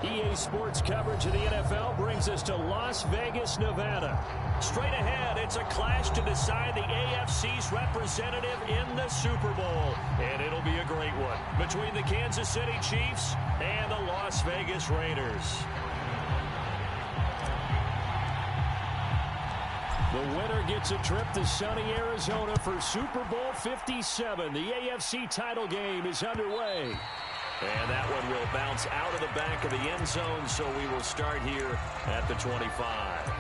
EA Sports coverage of the NFL brings us to Las Vegas, Nevada. Straight ahead, it's a clash to decide the AFC's representative in the Super Bowl. And it'll be a great one between the Kansas City Chiefs and the Las Vegas Raiders. The winner gets a trip to sunny Arizona for Super Bowl 57. The AFC title game is underway. And that one will bounce out of the back of the end zone, so we will start here at the 25.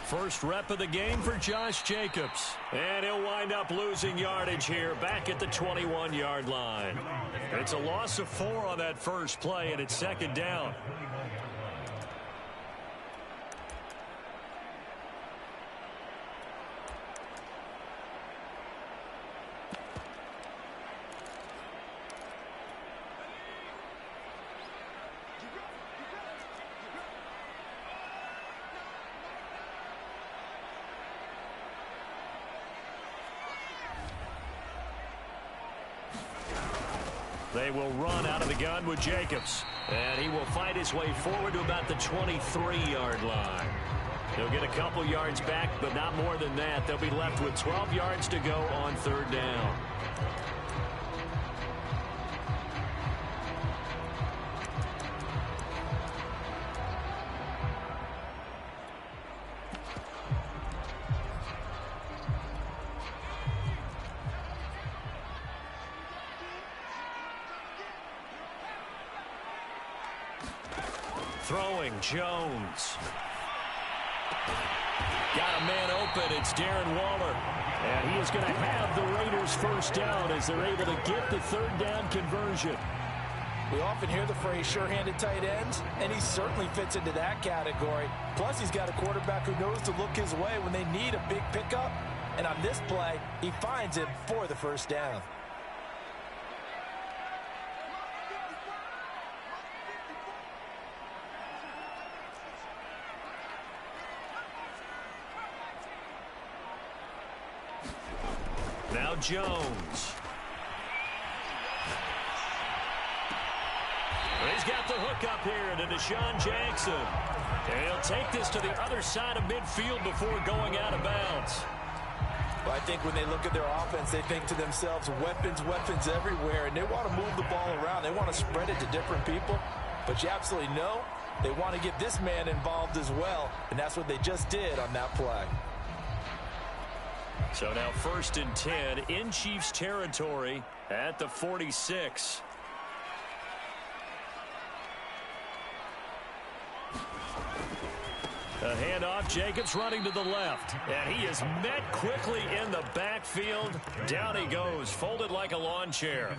First rep of the game for Josh Jacobs. And he'll wind up losing yardage here back at the 21-yard line. It's a loss of 4 on that first play, and it's second down. They will run out of the gun with Jacobs. And he will fight his way forward to about the 23-yard line. He'll get a couple yards back, but not more than that. They'll be left with 12 yards to go on third down. Throwing, Jones. Got a man open. It's Darren Waller. And he is going to have the Raiders first down as they're able to get the third down conversion. We often hear the phrase sure-handed tight ends, and he certainly fits into that category. Plus, he's got a quarterback who knows to look his way when they need a big pickup. And on this play, he finds it for the first down. Now Jones. He's got the hook up here to Deshaun Jackson. And he'll take this to the other side of midfield before going out of bounds. Well, I think when they look at their offense, they think to themselves, weapons, weapons everywhere. And they want to move the ball around. They want to spread it to different people. But you absolutely know they want to get this man involved as well. And that's what they just did on that play. So now 1st and 10 in Chiefs territory at the 46. A handoff, Jacobs running to the left. And he is met quickly in the backfield. Down he goes, folded like a lawn chair.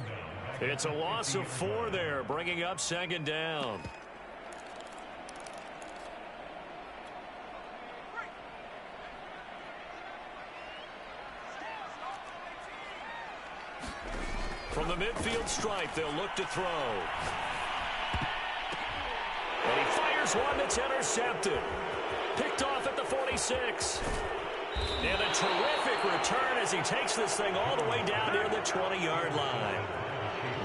It's a loss of 4 there, bringing up second down. From the midfield stripe, they'll look to throw. And he fires one that's intercepted. Picked off at the 46. And a terrific return as he takes this thing all the way down near the 20-yard line.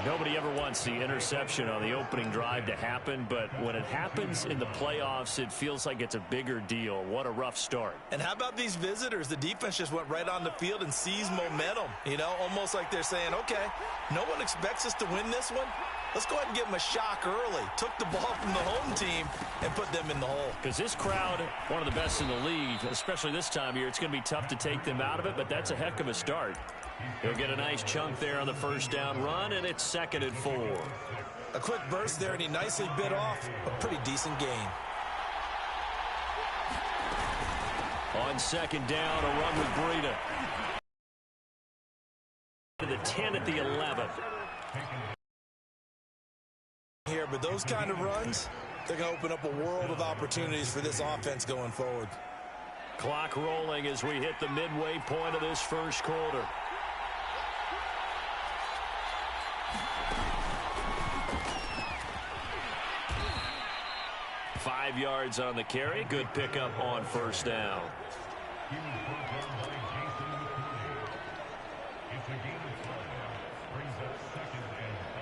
Nobody ever wants the interception on the opening drive to happen, but when it happens in the playoffs, it feels like it's a bigger deal. What a rough start. And how about these visitors? The defense just went right on the field and seized momentum. You know, almost like they're saying, okay, no one expects us to win this one. Let's go ahead and give them a shock early. Took the ball from the home team and put them in the hole. Because this crowd, one of the best in the league, especially this time of year, it's going to be tough to take them out of it, but that's a heck of a start. He'll get a nice chunk there on the first down run, and it's 2nd and 4. A quick burst there, and he nicely bit off a pretty decent gain. On 2nd down, a run with Breida. To the 10 at the 11. Here, but those kind of runs, they're going to open up a world of opportunities for this offense going forward. Clock rolling as we hit the midway point of this first quarter. Five yards on the carry. Good pickup on first down. It's a game of 5. Brings up 2nd and 5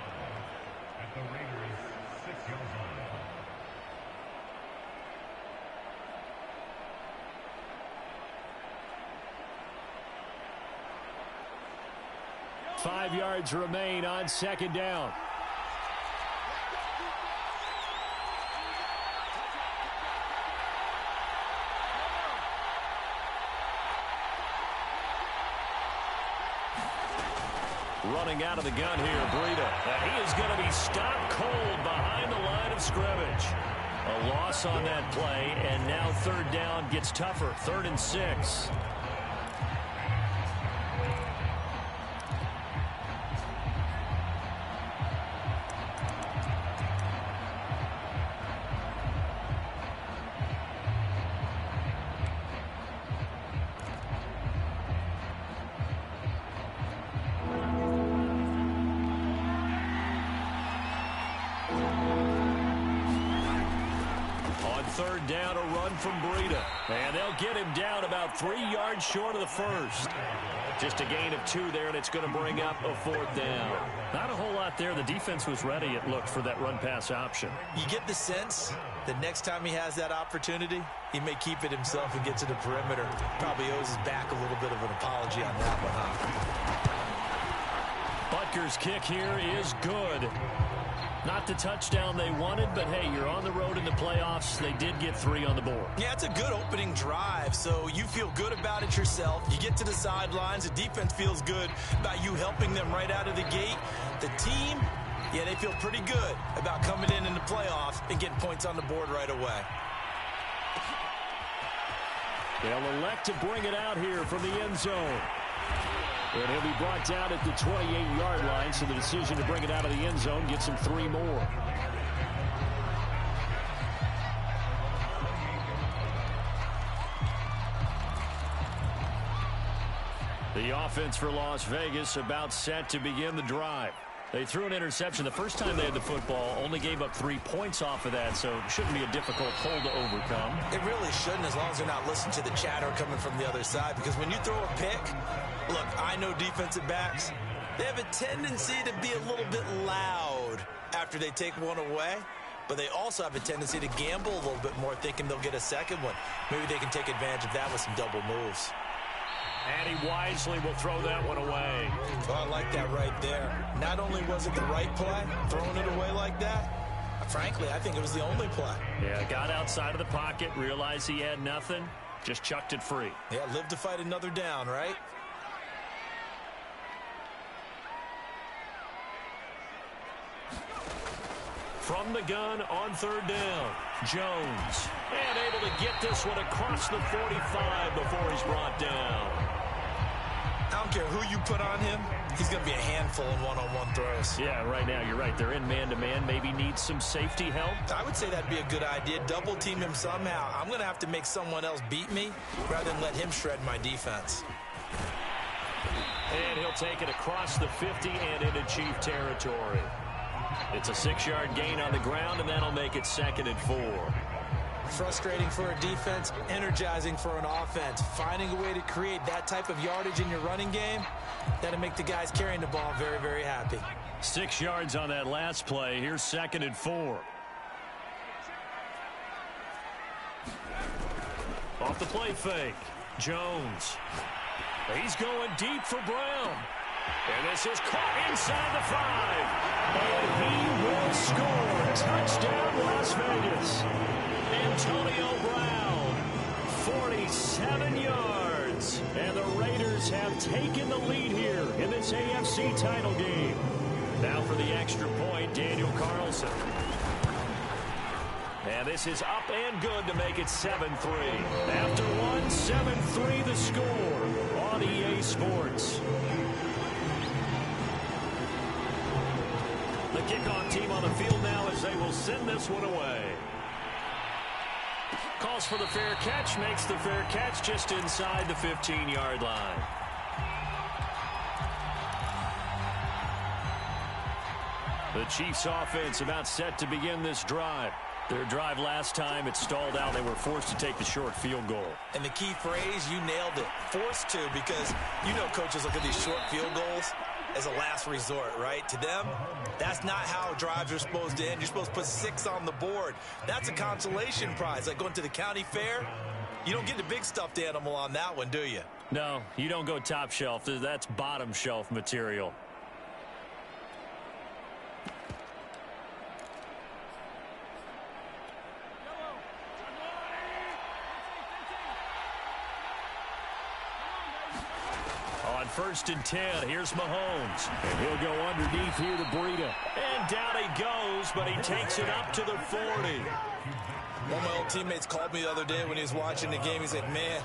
at the Raiders' 6-yard line. Five yards remain on second down. Running out of the gun here, Breida. He is going to be stopped cold behind the line of scrimmage. A loss on that play, and now third down gets tougher. 3rd and 6. Third down, a run from Breida. And they'll get him down about 3 yards short of the first. Just a gain of 2 there, and it's going to bring up a 4th down. Not a whole lot there. The defense was ready, it looked, for that run-pass option. You get the sense that next time he has that opportunity, he may keep it himself and get to the perimeter. Probably owes his back a little bit of an apology on that one, huh? Butker's kick here is good. Not the touchdown they wanted, but hey, you're on the road in the playoffs. They did get 3 on the board. Yeah, it's a good opening drive, so you feel good about it yourself. You get to the sidelines. The defense feels good about you helping them right out of the gate. The team, yeah, they feel pretty good about coming in the playoffs and getting points on the board right away. They'll elect to bring it out here from the end zone. And he'll be brought down at the 28-yard line, so the decision to bring it out of the end zone gets him 3 more. The offense for Las Vegas about set to begin the drive. They threw an interception the first time they had the football, only gave up 3 points off of that, so it shouldn't be a difficult hole to overcome. It really shouldn't, as long as they're not listening to the chatter coming from the other side, because when you throw a pick, look, I know defensive backs, they have a tendency to be a little bit loud after they take one away, but they also have a tendency to gamble a little bit more, thinking they'll get a second one. Maybe they can take advantage of that with some double moves. And he wisely will throw that one away. Oh, I like that right there. Not only was it the right play, throwing it away like that, frankly, I think it was the only play. Yeah, got outside of the pocket, realized he had nothing, just chucked it free. Yeah, live to fight another down, right? From the gun on third down, Jones. And able to get this one across the 45 before he's brought down. I don't care who you put on him, he's going to be a handful in one-on-one throws. Yeah, right now, you're right. They're in man-to-man, maybe needs some safety help. I would say that'd be a good idea. Double team him somehow. I'm going to have to make someone else beat me rather than let him shred my defense. And he'll take it across the 50 and into Chief territory. It's a 6-yard gain on the ground, and that'll make it 2nd and 4. Frustrating for a defense, energizing for an offense. Finding a way to create that type of yardage in your running game, that'll make the guys carrying the ball very, very happy. 6 yards on that last play. Here's 2nd and 4. Off the play fake, Jones. He's going deep for Brown. And this is caught inside the 5. And he will score. Touchdown, Las Vegas. Antonio Brown, 47 yards. And the Raiders have taken the lead here in this AFC title game. Now for the extra point, Daniel Carlson. And this is up and good to make it 7-3. After one, 7-3 the score on EA Sports. The kickoff team on the field now as they will send this one away. Calls for the fair catch, makes the fair catch just inside the 15-yard line. The Chiefs offense about set to begin this drive. Their drive last time, it stalled out. They were forced to take the short field goal. And the key phrase, you nailed it, forced to, because you know coaches look at these short field goals as a last resort, right? To them, that's not how drives are supposed to end. You're supposed to put 6 on the board. That's a consolation prize, like going to the county fair. You don't get the big stuffed animal on that one, do you? No, you don't go top shelf. That's bottom shelf material. On 1st and 10, here's Mahomes. And he'll go underneath here to Breida. And down he goes, but he takes it up to the 40. One of my old teammates called me the other day when he was watching the game. He said, man,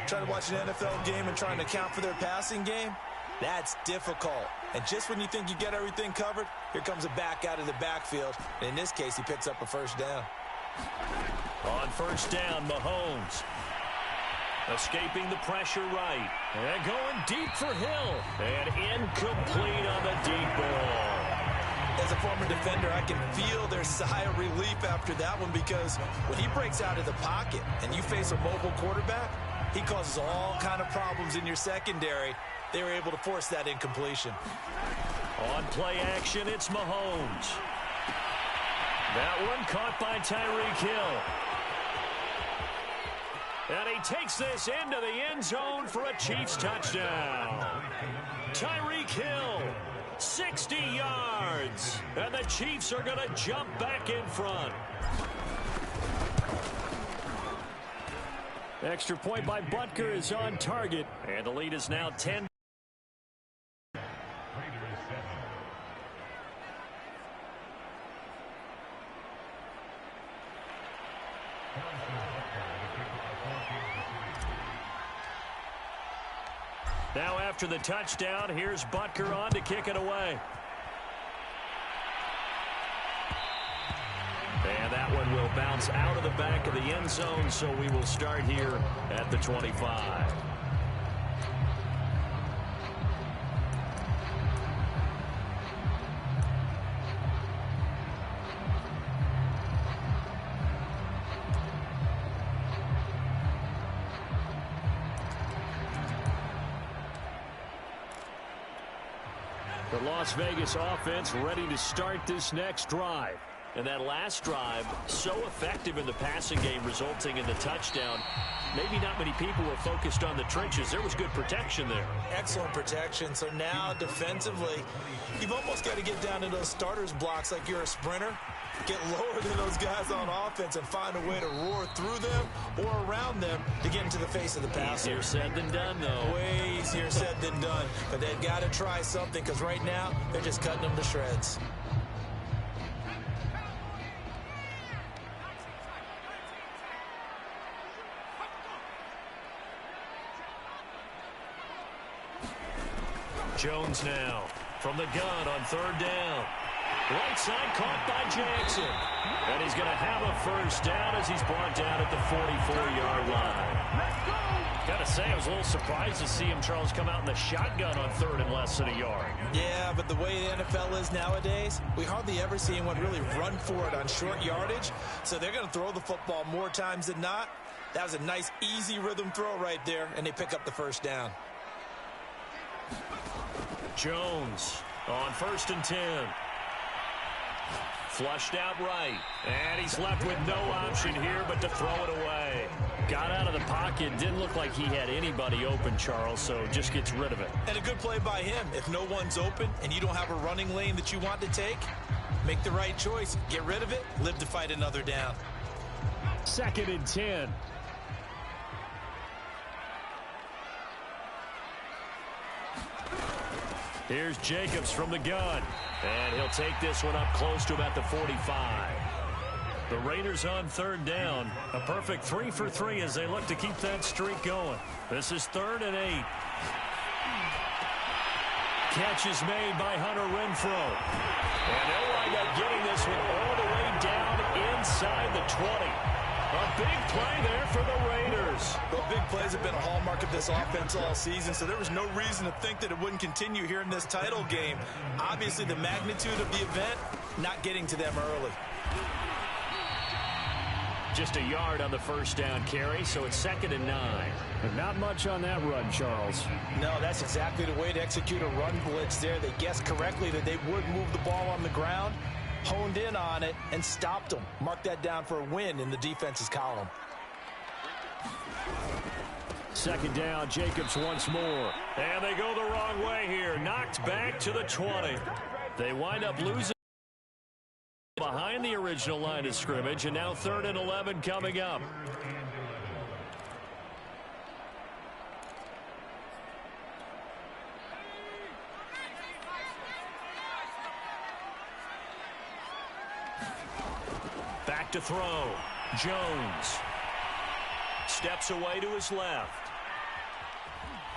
trying to watch an NFL game and trying to account for their passing game, that's difficult. And just when you think you get everything covered, here comes a back out of the backfield. And in this case, he picks up a first down. On 1st down, Mahomes. Escaping the pressure right. And going deep for Hill. And incomplete on the deep ball. As a former defender, I can feel their sigh of relief after that one, because when he breaks out of the pocket and you face a mobile quarterback, he causes all kind of problems in your secondary. They were able to force that incompletion. On play action, it's Mahomes. That one caught by Tyreek Hill. And he takes this into the end zone for a Chiefs touchdown. Tyreek Hill, 60 yards. And the Chiefs are going to jump back in front. Extra point by Butker is on target. And the lead is now 10. Now after the touchdown, here's Butker on to kick it away. And that one will bounce out of the back of the end zone, so we will start here at the 25. The Las Vegas offense ready to start this next drive. And that last drive, so effective in the passing game, resulting in the touchdown. Maybe not many people were focused on the trenches. There was good protection there. Excellent protection. So now defensively, you've almost got to get down to those starters blocks like you're a sprinter. Get lower than those guys on offense and find a way to roar through them or around them to get into the face of the passer. Easier said than done, though. Way easier said than done. But they've got to try something, because right now they're just cutting them to shreds. Jones now from the gun on 3rd down. Right side caught by Jackson. And he's going to have a first down as he's brought down at the 44-yard line. Got to say, I was a little surprised to see him, Charles, come out in the shotgun on 3rd and less than a yard. Yeah, but the way the NFL is nowadays, we hardly ever see anyone really run for it on short yardage. So they're going to throw the football more times than not. That was a nice, easy rhythm throw right there, and they pick up the first down. Jones on 1st and 10. Flushed out right. And he's left with no option here but to throw it away. Got out of the pocket. Didn't look like he had anybody open, Charles, so just gets rid of it. And a good play by him. If no one's open and you don't have a running lane that you want to take, make the right choice. Get rid of it. Live to fight another down. 2nd and 10. Here's Jacobs from the gun. And he'll take this one up close to about the 45. The Raiders on 3rd down. A perfect 3 for 3 as they look to keep that streak going. This is 3rd and 8. Catch is made by Hunter Renfrow. And they'll wind up getting this one all the way down inside the 20. A big play there for the Raiders. Well, big plays have been a hallmark of this offense all season, so there was no reason to think that it wouldn't continue here in this title game. Obviously, the magnitude of the event, not getting to them early. Just a yard on the first down carry, so it's 2nd and 9. But not much on that run, Charles. No, that's exactly the way to execute a run blitz there. They guessed correctly that they would move the ball on the ground, honed in on it, and stopped them. Mark that down for a win in the defense's column. 2nd down, Jacobs once more. And they go the wrong way here. Knocked back to the 20. They wind up losing behind the original line of scrimmage, and now 3rd and 11 coming up. Back to throw. Jones steps away to his left.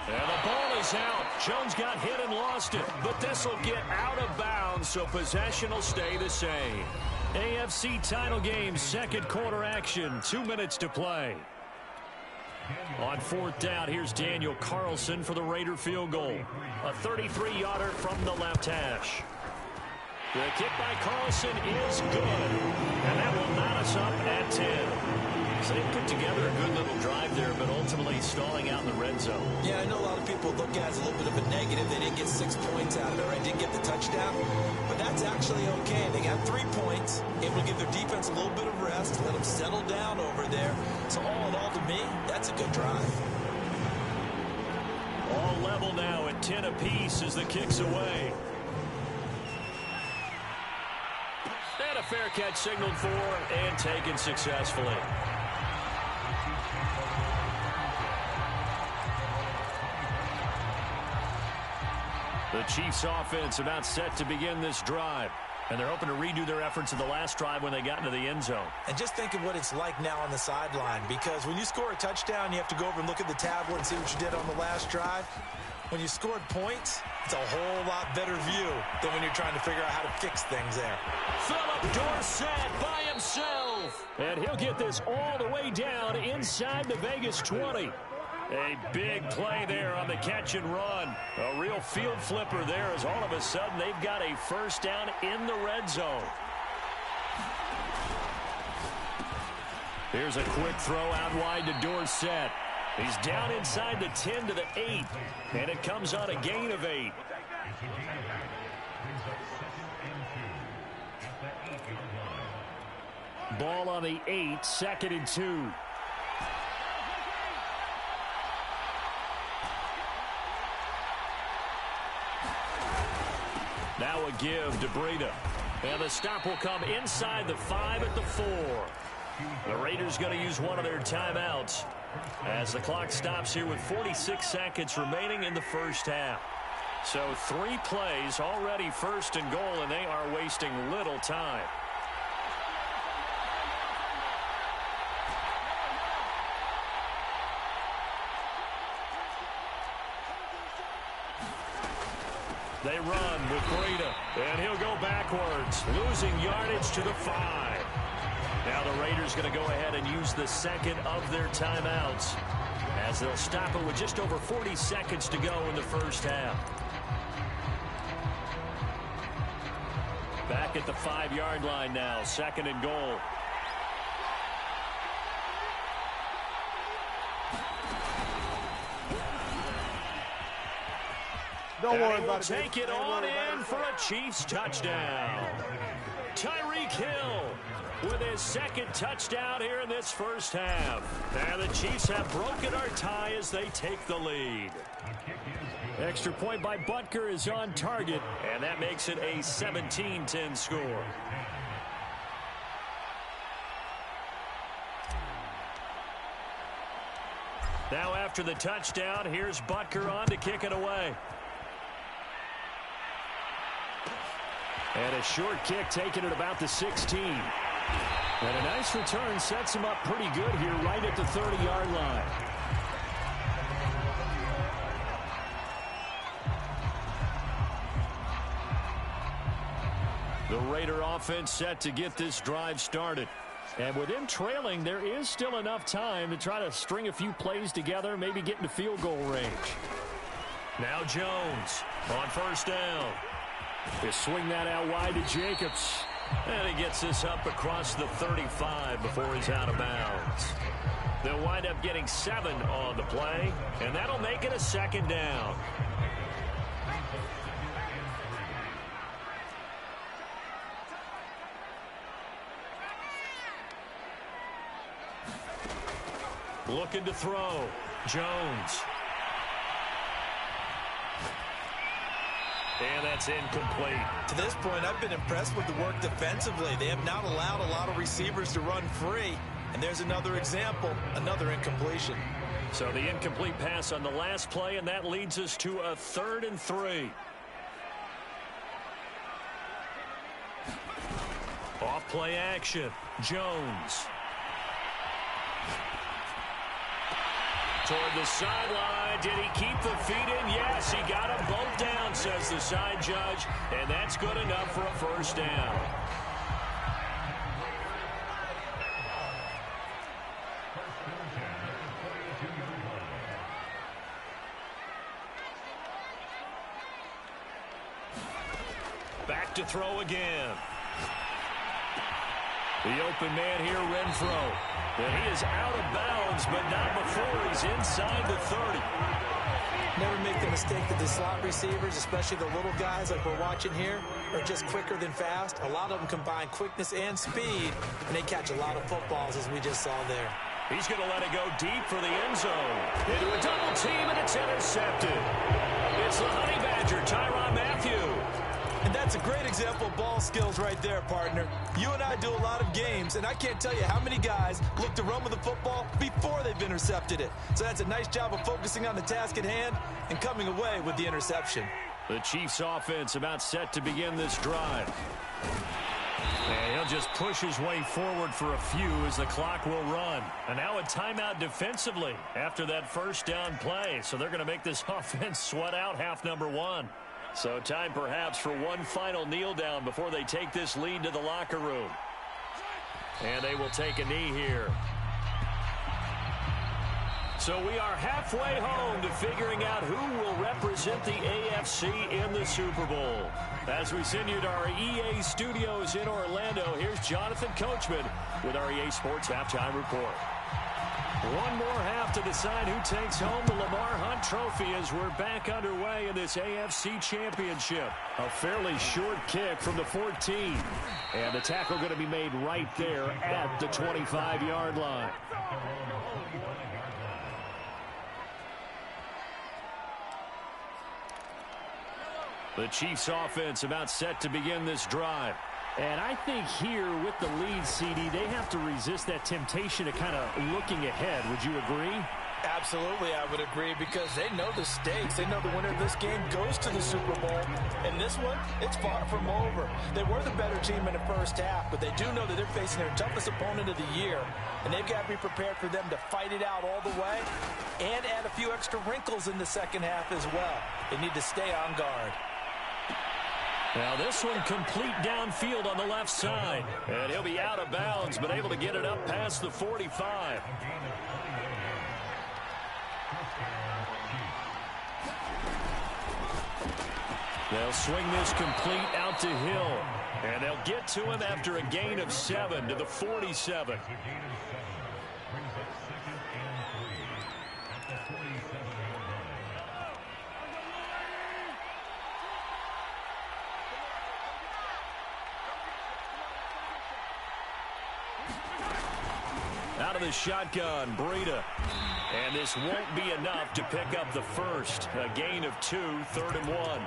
And the ball is out. Jones got hit and lost it, but this will get out of bounds, so possession will stay the same. AFC title game, 2nd quarter action, 2 minutes to play. On 4th down, here's Daniel Carlson for the Raider field goal. A 33-yarder from the left hash. The kick by Carlson is good, and that will knot us up at 10. So they put together a good little drive there, but ultimately stalling out in the red zone. Yeah, I know a lot of people look at it as a little bit of a negative. They didn't get 6 points out of it, right? Didn't get the touchdown. But that's actually okay. They got 3 points. Able to give their defense a little bit of rest, let them settle down over there. So all in all, to me, that's a good drive. All level now at 10 apiece as the kick's away. And a fair catch signaled for and taken successfully. The Chiefs offense about set to begin this drive. And they're hoping to redo their efforts in the last drive when they got into the end zone. And just think of what it's like now on the sideline, because when you score a touchdown, you have to go over and look at the tablet and see what you did on the last drive. When you scored points, it's a whole lot better view than when you're trying to figure out how to fix things there. Philip Dorsett by himself. And he'll get this all the way down inside the Vegas 20. A big play there on the catch and run. A real field flipper there as all of a sudden they've got a first down in the red zone. Here's a quick throw out wide to Dorsett. He's down inside the 10 to the 8. And it comes on a gain of 8. Ball on the 8, 2nd and 2. Now a give to Breida. And the stop will come inside the 5 at the 4. The Raiders going to use one of their timeouts as the clock stops here with 46 seconds remaining in the first half. So 3 plays already 1st and goal, and they are wasting little time. They run with Breida, and he'll go backwards, losing yardage to the 5. Now the Raiders going to go ahead and use the 2nd of their timeouts as they'll stop it with just over 40 seconds to go in the first half. Back at the 5-yard line now, 2nd and goal. Don't worry Will about it. take it on in for a Chiefs touchdown. Tyreek Hill with his 2nd touchdown here in this first half. And the Chiefs have broken our tie as they take the lead. Extra point by Butker is on target, and that makes it a 17-10 score. Now after the touchdown, here's Butker on to kick it away. And a short kick taken at about the 16. And a nice return sets him up pretty good here right at the 30-yard line. The Raider offense set to get this drive started. And with him trailing, there is still enough time to try to string a few plays together, maybe get into field goal range. Now Jones on first down. He'll swing that out wide to Jacobs. And he gets this up across the 35 before he's out of bounds. They'll wind up getting 7 on the play, and that'll make it a second down. Looking to throw. Jones. And that's incomplete. To this point, I've been impressed with the work defensively. They have not allowed a lot of receivers to run free. And there's another example, another incompletion. So the incomplete pass on the last play, and that leads us to a 3rd and 3. Off play action. Jones. Toward the sideline. Did he keep the feet in? Yes, he got them both down, says the side judge. And that's good enough for a first down. Back to throw again. The open man here, Renfro. And he is out of bounds, but not before he's inside the 30. Never make the mistake that the slot receivers, especially the little guys like we're watching here, are just quicker than fast. A lot of them combine quickness and speed, and they catch a lot of footballs, as we just saw there. He's going to let it go deep for the end zone. Into a double team, and it's intercepted. It's the Honey Badger, Tyrann Mathieu. And that's a great example of ball skills right there, partner. You and I do a lot of games, and I can't tell you how many guys look to run with the football before they've intercepted it. So that's a nice job of focusing on the task at hand and coming away with the interception. The Chiefs offense about set to begin this drive. And he'll just push his way forward for a few as the clock will run. And now a timeout defensively after that first down play. So they're going to make this offense sweat out half number 1. So time perhaps for one final kneel down before they take this lead to the locker room. And they will take a knee here. So we are halfway home to figuring out who will represent the AFC in the Super Bowl. As we send you to our EA studios in Orlando, here's Jonathan Coachman with our EA Sports Halftime Report. One more half to decide who takes home the Lamar Hunt Trophy as we're back underway in this AFC Championship. A fairly short kick from the 14. And the tackle going to be made right there at the 25-yard line. The Chiefs offense about set to begin this drive. And I think here with the lead, CD, they have to resist that temptation to kind of looking ahead. Would you agree? Absolutely, I would agree, because they know the stakes. They know the winner of this game goes to the Super Bowl. And this one, it's far from over. They were the better team in the first half, but they do know that they're facing their toughest opponent of the year. And they've got to be prepared for them to fight it out all the way and add a few extra wrinkles in the second half as well. They need to stay on guard. Now this one complete downfield on the left side. And he'll be out of bounds, but able to get it up past the 45. They'll swing this complete out to Hill. And they'll get to him after a gain of 7 to the 47. Out of the shotgun, Breida. And this won't be enough to pick up the first. A gain of 2, 3rd and 1.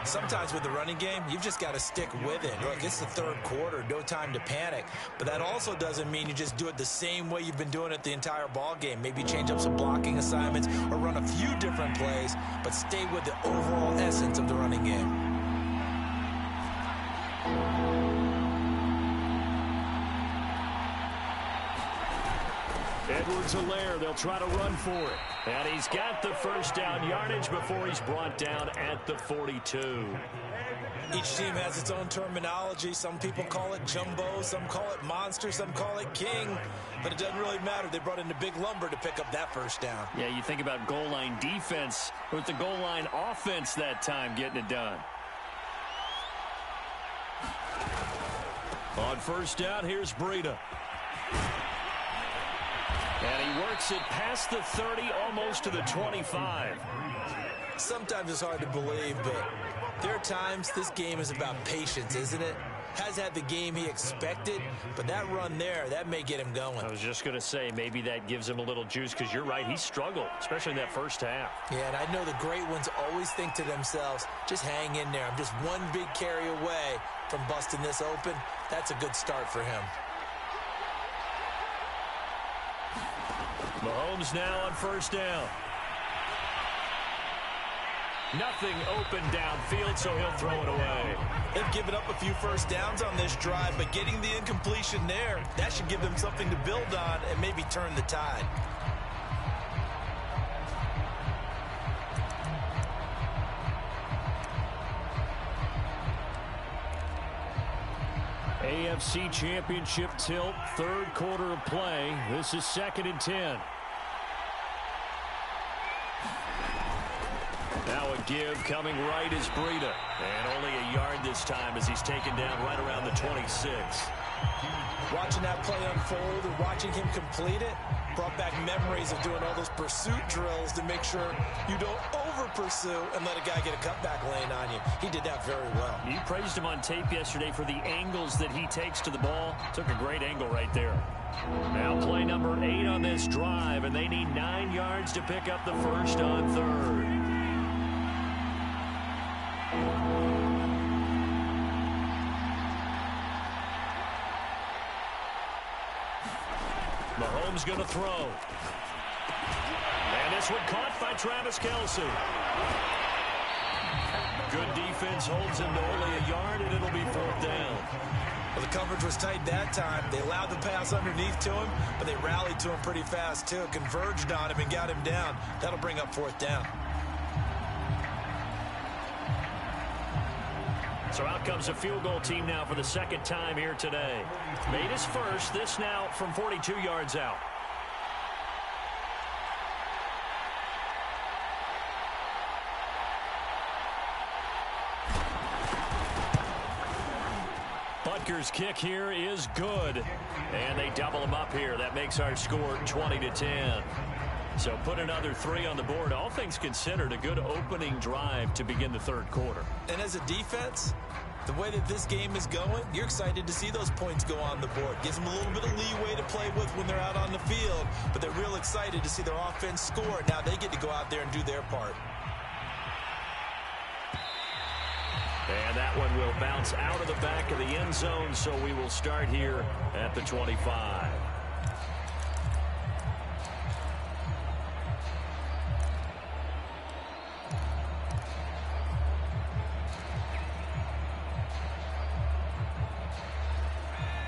Sometimes with the running game, you've just got to stick with it. Look, it's the third quarter, no time to panic. But that also doesn't mean you just do it the same way you've been doing it the entire ball game. Maybe change up some blocking assignments or run a few different plays, but stay with the overall essence of the running game. Edwards-Helaire, they'll try to run for it. And he's got the first down yardage before he's brought down at the 42. Each team has its own terminology. Some people call it jumbo, some call it monster, some call it king. But it doesn't really matter. They brought in the big lumber to pick up that first down. Yeah, you think about goal line defense with the goal line offense that time getting it done. On first down, here's Breida. And he works it past the 30, almost to the 25. Sometimes it's hard to believe, but there are times this game is about patience, isn't it? Has had the game he expected, but that run there, that may get him going. I was just going to say, maybe that gives him a little juice, because you're right, he struggled, especially in that first half. Yeah, and I know the great ones always think to themselves, just hang in there. I'm just one big carry away from busting this open. That's a good start for him. Mahomes now on first down. Nothing open downfield, so he'll throw it away. They've given up a few first downs on this drive, but getting the incompletion there, that should give them something to build on and maybe turn the tide. AFC Championship tilt, third quarter of play. This is 2nd and 10. Now a give coming right is Breida. And only a yard this time as he's taken down right around the 26. Watching that play unfold and watching him complete it brought back memories of doing all those pursuit drills to make sure you don't over-pursue and let a guy get a cutback lane on you. He did that very well. You praised him on tape yesterday for the angles that he takes to the ball. Took a great angle right there. Now play number 8 on this drive, and they need 9 yards to pick up the first on third. Mahomes going to throw. And this one caught by Travis Kelce. Good defense holds him to only a yard, and it'll be 4th down. Well, the coverage was tight that time. They allowed the pass underneath to him, but they rallied to him pretty fast, too. Converged on him and got him down. That'll bring up 4th down. So out comes a field goal team now for the second time here today. Made his first, this now from 42 yards out. Butker's kick here is good. And they double him up here. That makes our score 20-10. So put another 3 on the board. All things considered, a good opening drive to begin the third quarter. And as a defense, the way that this game is going, you're excited to see those points go on the board. Gives them a little bit of leeway to play with when they're out on the field, but they're real excited to see their offense score. Now they get to go out there and do their part. And that one will bounce out of the back of the end zone, so we will start here at the 25.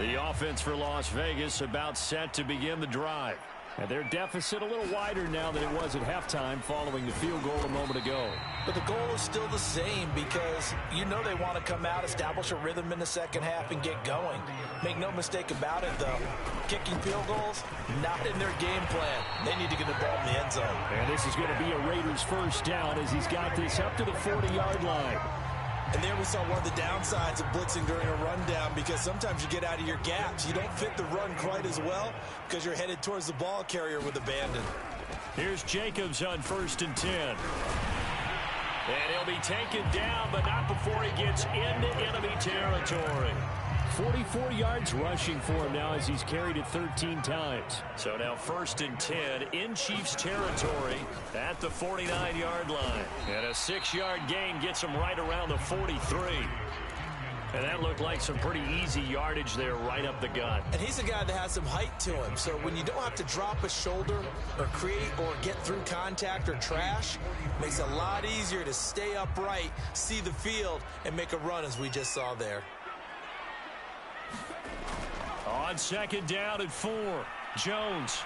The offense for Las Vegas about set to begin the drive. And their deficit a little wider now than it was at halftime following the field goal a moment ago. But the goal is still the same because you know they want to come out, establish a rhythm in the second half, and get going. Make no mistake about it, though. Kicking field goals, not in their game plan. They need to get the ball in the end zone. And this is going to be a Raiders first down as he's got this up to the 40-yard line. And there we saw one of the downsides of blitzing during a rundown, because sometimes you get out of your gaps. You don't fit the run quite as well because you're headed towards the ball carrier with abandon. Here's Jacobs on 1st and 10. And he'll be taken down, but not before he gets into enemy territory. 44 yards rushing for him now as he's carried it 13 times. So now 1st and 10 in Chiefs territory at the 49-yard line. And a 6-yard gain gets him right around the 43. And that looked like some pretty easy yardage there right up the gut. And he's a guy that has some height to him. So when you don't have to drop a shoulder or create or get through contact or trash, makes it a lot easier to stay upright, see the field, and make a run as we just saw there. On 2nd down at 4, Jones.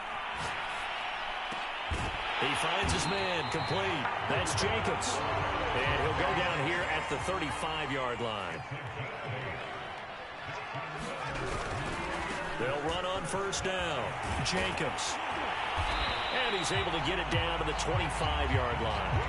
He finds his man, complete. That's Jacobs. And he'll go down here at the 35-yard line. They'll run on first down. Jacobs. And he's able to get it down to the 25-yard line.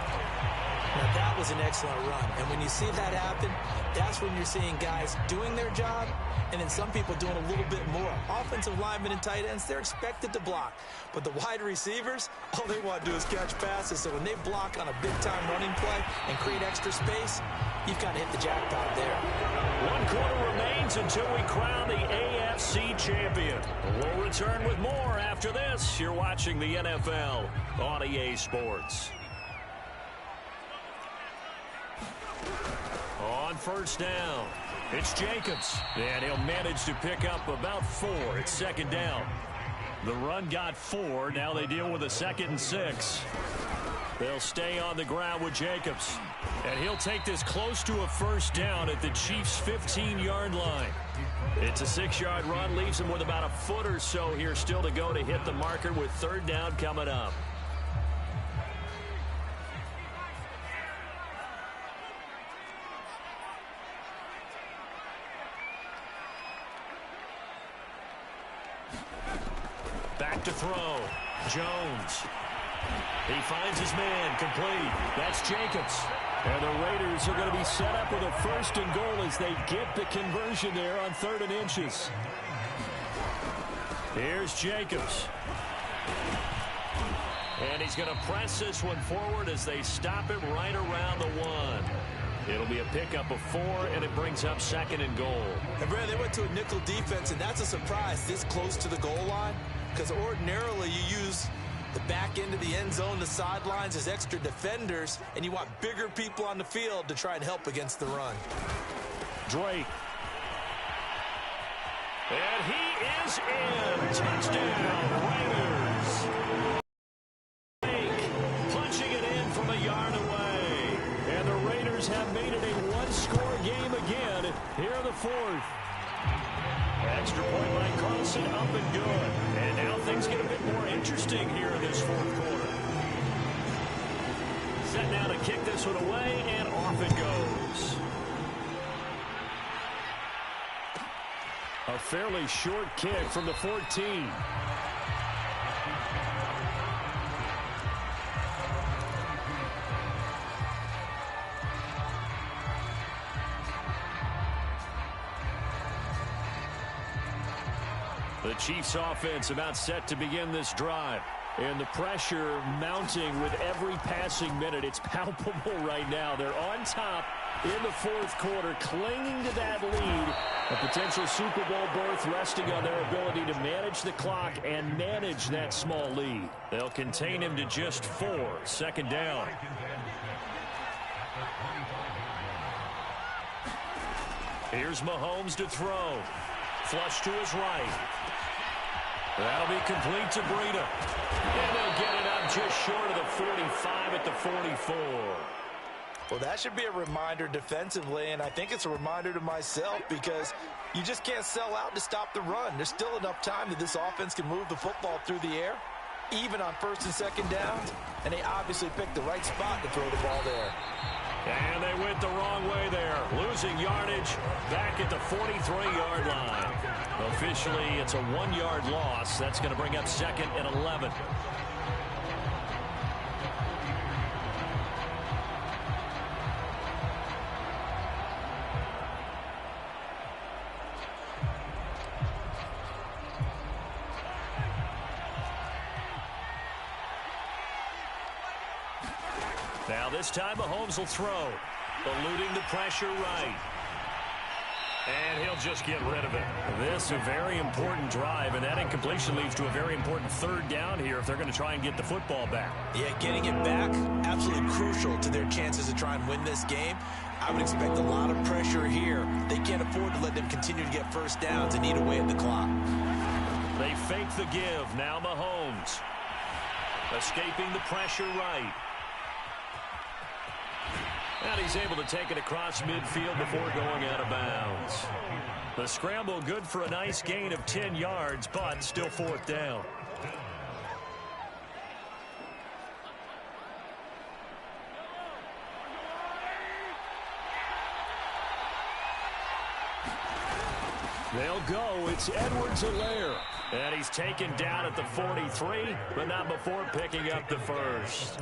Now, that was an excellent run. And when you see that happen, that's when you're seeing guys doing their job and then some people doing a little bit more. Offensive linemen and tight ends, they're expected to block. But the wide receivers, all they want to do is catch passes. So when they block on a big-time running play and create extra space, you've kind of hit the jackpot there. 1 quarter remains until we crown the AFC champion. We'll return with more after this. You're watching the NFL on EA Sports. On first down, it's Jacobs. And he'll manage to pick up about 4. It's second down. The run got 4. Now they deal with a 2nd and 6. They'll stay on the ground with Jacobs. And he'll take this close to a first down at the Chiefs' 15-yard line. It's a 6-yard run, leaves him with about a foot or so here still to go to hit the marker with third down coming up. Back to throw. Jones. He finds his man, complete. That's Jacobs. And the Raiders are going to be set up with a 1st and goal as they get the conversion there on 3rd and inches. Here's Jacobs. And he's going to press this one forward as they stop him right around the 1. It'll be a pickup of 4, and it brings up 2nd and goal. And Brad, they went to a nickel defense, and that's a surprise this close to the goal line, because ordinarily you use the back end of the end zone, the sidelines as extra defenders, and you want bigger people on the field to try and help against the run. Drake. And he is in. Touchdown, Raiders. Drake punching it in from a yard away. And the Raiders have made it a one-score game again here in the 4th. Extra point by Carlson, up and good. And now things get a bit more interesting here in this 4th quarter. Set now to kick this one away, and off it goes. A fairly short kick from the 14. The Chiefs offense about set to begin this drive. And the pressure mounting with every passing minute. It's palpable right now. They're on top in the 4th quarter, clinging to that lead. A potential Super Bowl berth resting on their ability to manage the clock and manage that small lead. They'll contain him to just 4. 2nd down. Here's Mahomes to throw. Flush to his right. That'll be complete to Breida. And they'll get it up just short of the 45 at the 44. Well, that should be a reminder defensively, and I think it's a reminder to myself because you just can't sell out to stop the run. There's still enough time that this offense can move the football through the air, even on 1st and 2nd downs, and they obviously picked the right spot to throw the ball there. And they went the wrong way there, losing yardage back at the 43-yard line. Officially, it's a 1-yard loss. That's going to bring up 2nd and 11. Now this time Mahomes will throw, eluding the pressure right. And he'll just get rid of it. This is a very important drive, and that incompletion leads to a very important 3rd down here if they're going to try and get the football back. Yeah, getting it back, absolutely crucial to their chances to try and win this game. I would expect a lot of pressure here. They can't afford to let them continue to get 1st downs and eat away at the clock. They fake the give. Now Mahomes. Escaping the pressure right. And he's able to take it across midfield before going out of bounds. The scramble good for a nice gain of 10 yards, but still 4th down. They'll go. It's Edwards-Helaire. And he's taken down at the 43, but not before picking up the first.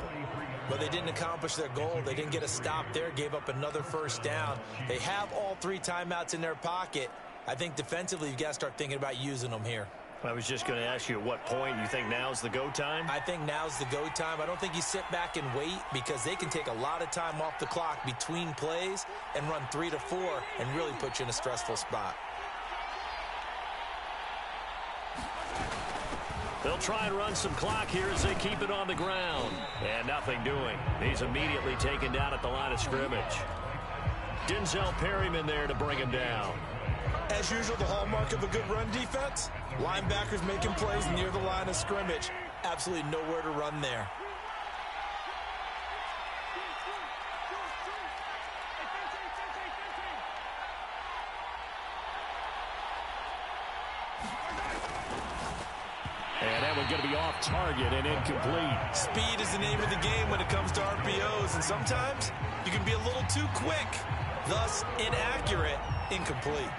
But they didn't accomplish their goal. They didn't get a stop there, gave up another first down. They have all 3 timeouts in their pocket. I think defensively you've got to start thinking about using them here. I was just going to ask you at what point you think now's the go time? I think now's the go time. I don't think you sit back and wait because they can take a lot of time off the clock between plays and run 3 to 4 and really put you in a stressful spot. They'll try and run some clock here as they keep it on the ground. And nothing doing. He's immediately taken down at the line of scrimmage. Denzel Perryman there to bring him down. As usual, the hallmark of a good run defense, linebackers making plays near the line of scrimmage. Absolutely nowhere to run there. And that one's going to be off target and incomplete. Speed is the name of the game when it comes to RPOs, and sometimes you can be a little too quick, thus inaccurate, incomplete.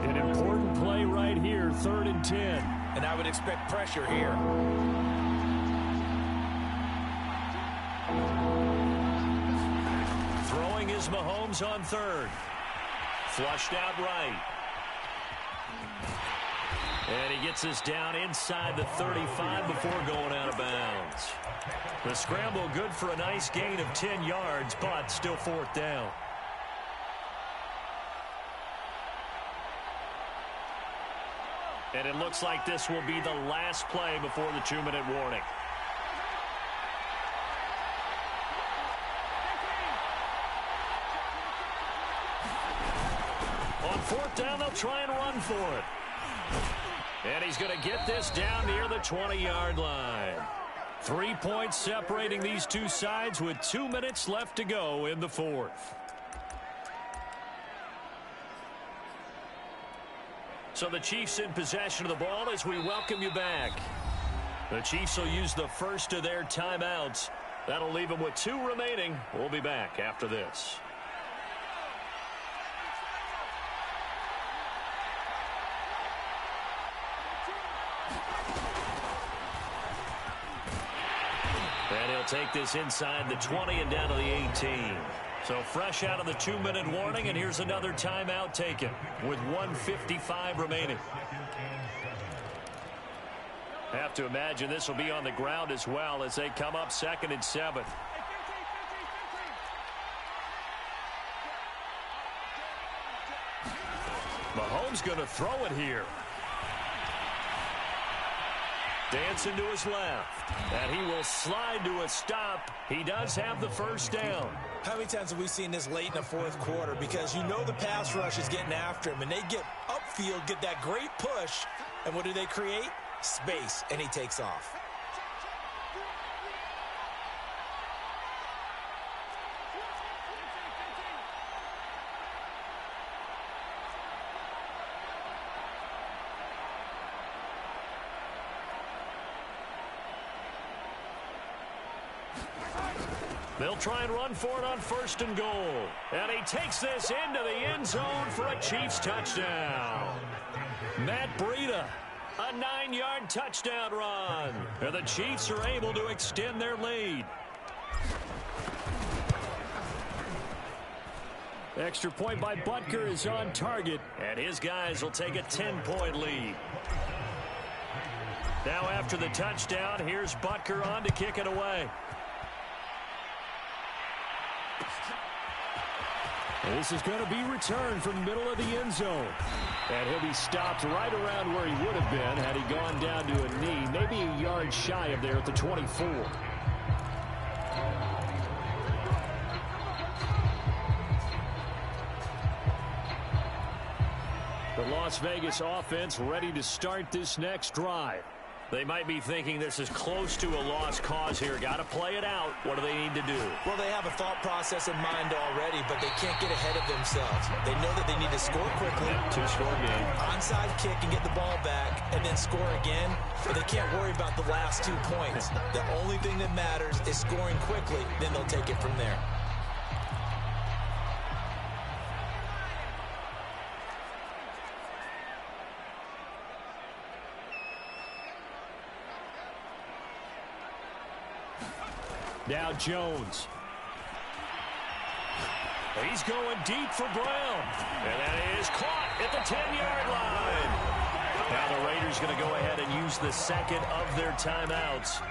An important play right here, 3rd and 10. And I would expect pressure here. Throwing is Mahomes on 3rd. Flushed out right. And he gets us down inside the 35 before going out of bounds. The scramble good for a nice gain of 10 yards, but still 4th down. And it looks like this will be the last play before the 2-minute warning. On 4th down, they'll try and run for it. And he's going to get this down near the 20-yard line. 3 points separating these two sides with 2 minutes left to go in the 4th. So the Chiefs in possession of the ball as we welcome you back. The Chiefs will use the first of their timeouts. That'll leave them with 2 remaining. We'll be back after this. And he'll take this inside the 20 and down to the 18. So fresh out of the 2-minute warning, and here's another timeout taken with 1:55 remaining. Have to imagine this will be on the ground as well as they come up 2nd and 7. Mahomes going to throw it here. Dancing to his left. And he will slide to a stop. He does have the first down. How many times have we seen this late in the 4th quarter? Because you know the pass rush is getting after him, and they get upfield, get that great push, and what do they create? Space, and he takes off. They'll try and run for it on 1st and goal. And he takes this into the end zone for a Chiefs touchdown. Matt Breida, a 9-yard touchdown run. And the Chiefs are able to extend their lead. Extra point by Butker is on target. And his guys will take a 10-point lead. Now after the touchdown, here's Butker on to kick it away. This is going to be returned from the middle of the end zone. And he'll be stopped right around where he would have been had he gone down to a knee, maybe a yard shy of there at the 24. The Las Vegas offense ready to start this next drive. They might be thinking this is close to a lost cause here. Got to play it out. What do they need to do? Well, they have a thought process in mind already, but they can't get ahead of themselves. They know that they need to score quickly. Two-score game. Onside kick and get the ball back and then score again, but they can't worry about the last 2 points. The only thing that matters is scoring quickly, then they'll take it from there. Now Jones. He's going deep for Brown. And that is caught at the 10-yard line. Now the Raiders going to go ahead and use the second of their timeouts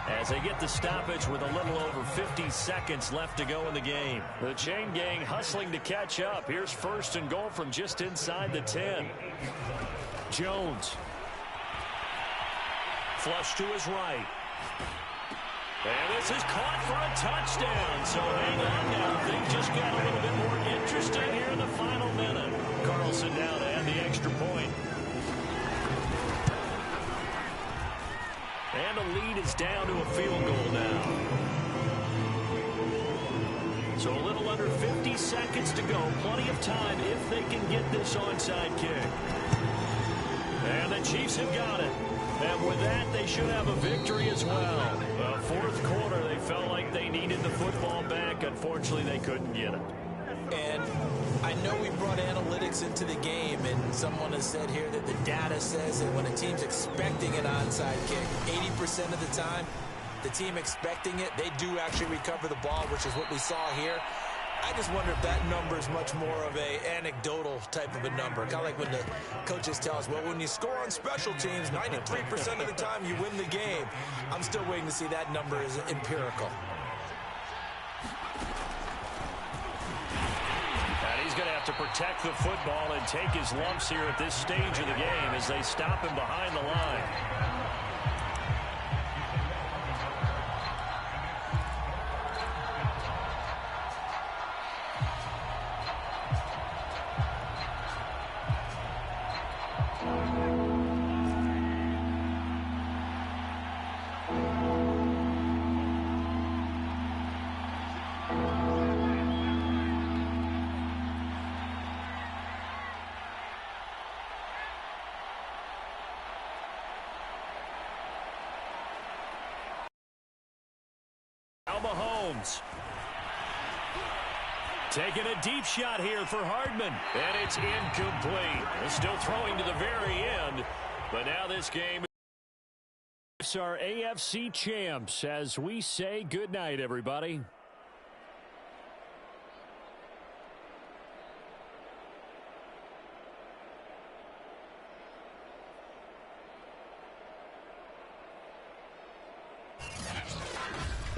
as they get the stoppage with a little over 50 seconds left to go in the game. The chain gang hustling to catch up. Here's first and goal from just inside the 10. Jones. Flush to his right. And this is caught for a touchdown. So hang on now. Things just got a little bit more interesting here in the final minute. Carlson down to add the extra point. And the lead is down to a field goal now. So a little under 50 seconds to go. Plenty of time if they can get this onside kick. And the Chiefs have got it. And with that, they should have a victory as well. Fourth quarter, they felt like they needed the football back. Unfortunately, they couldn't get it. And I know we brought analytics into the game, and someone has said here that the data says that when a team's expecting an onside kick, 80% of the time, the team expecting it, they do actually recover the ball, which is what we saw here. I just wonder if that number is much more of a anecdotal type of a number. Kind of like when the coaches tell us, well, when you score on special teams, 93% of the time you win the game. I'm still waiting to see that number is empirical. And he's going to have to protect the football and take his lumps here at this stage of the game as they stop him behind the line. Mahomes. Taking a deep shot here for Hardman. And it's incomplete. They're still throwing to the very end. But now this game is our AFC champs as we say goodnight, everybody.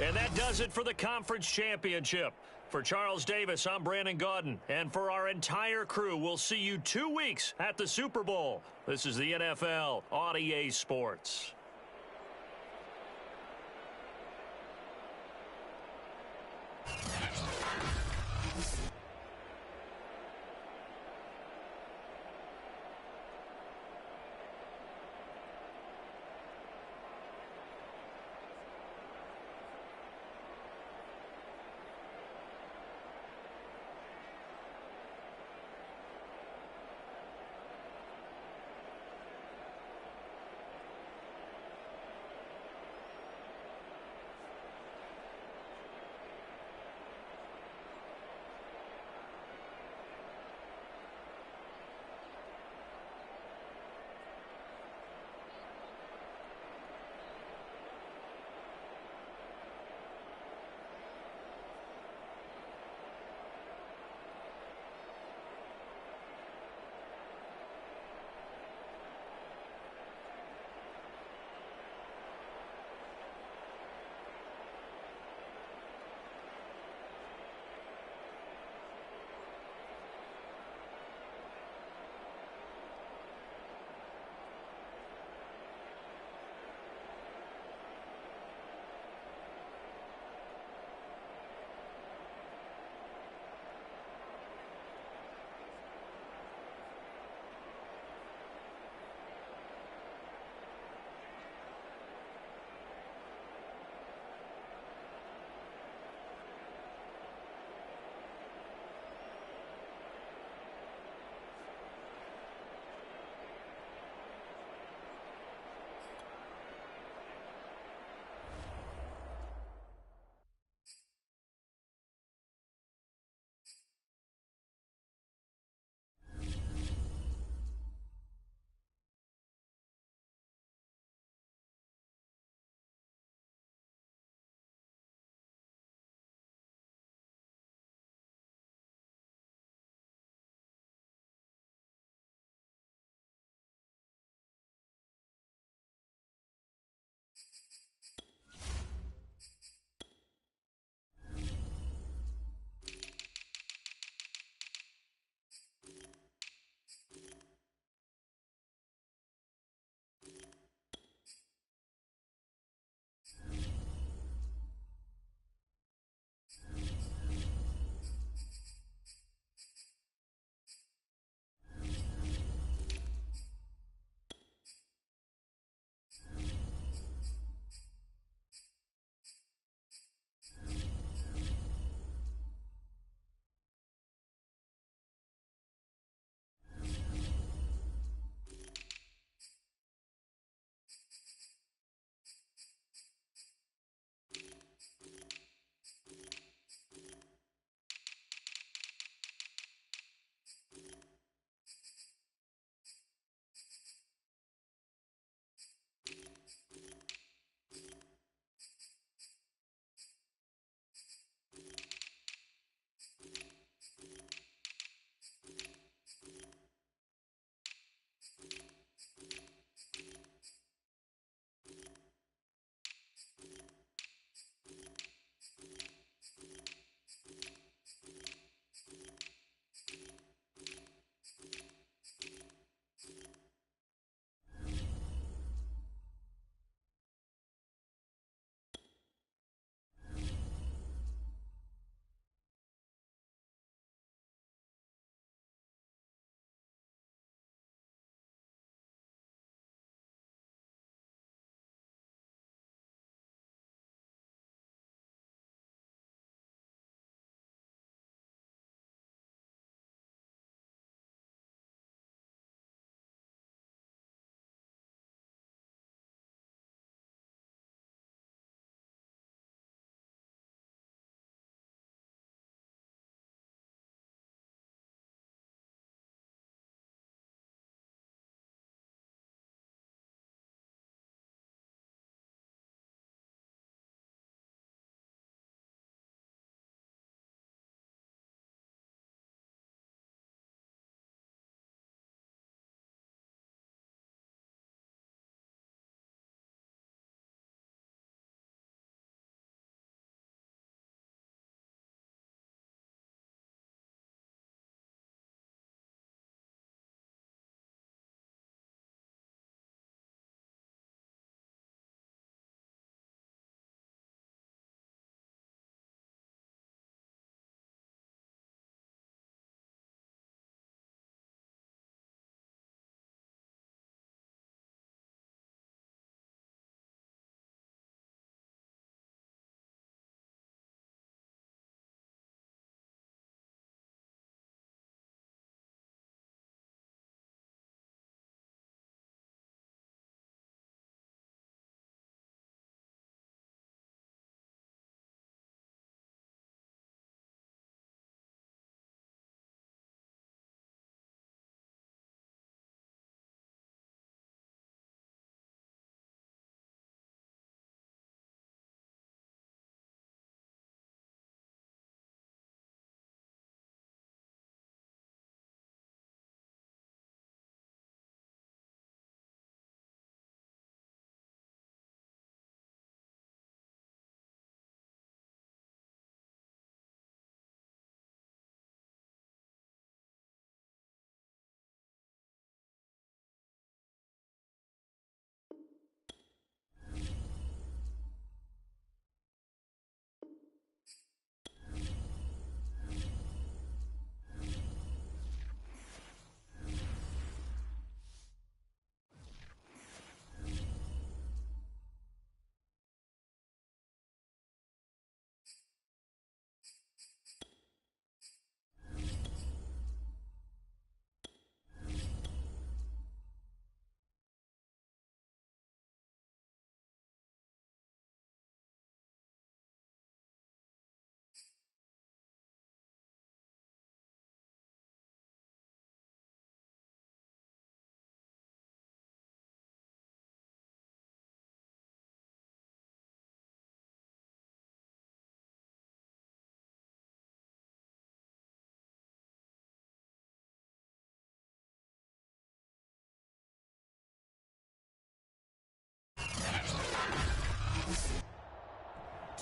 And that does it for the conference championship. For Charles Davis, I'm Brandon Gaudin. And for our entire crew, we'll see you 2 weeks at the Super Bowl. This is the NFL on EA Sports.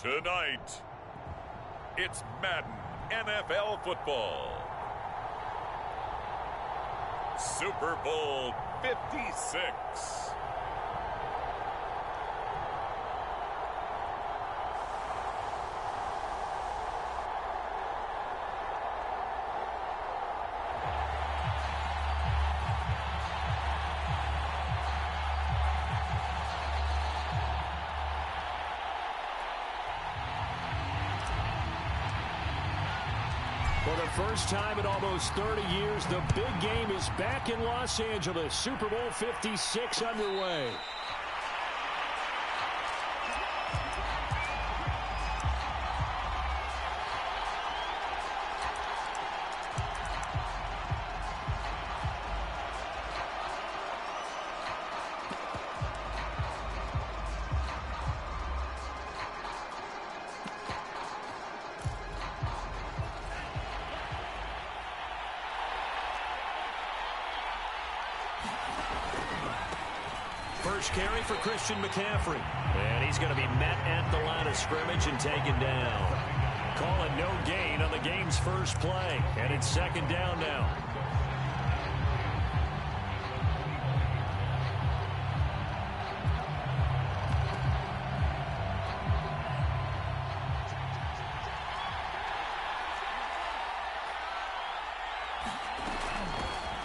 Tonight, it's Madden NFL football. Super Bowl 56. For the first time in almost 30 years, the big game is back in Los Angeles. Super Bowl 56 underway. First carry for Christian McCaffrey. And he's going to be met at the line of scrimmage and taken down. Calling no gain on the game's first play. And it's second down now.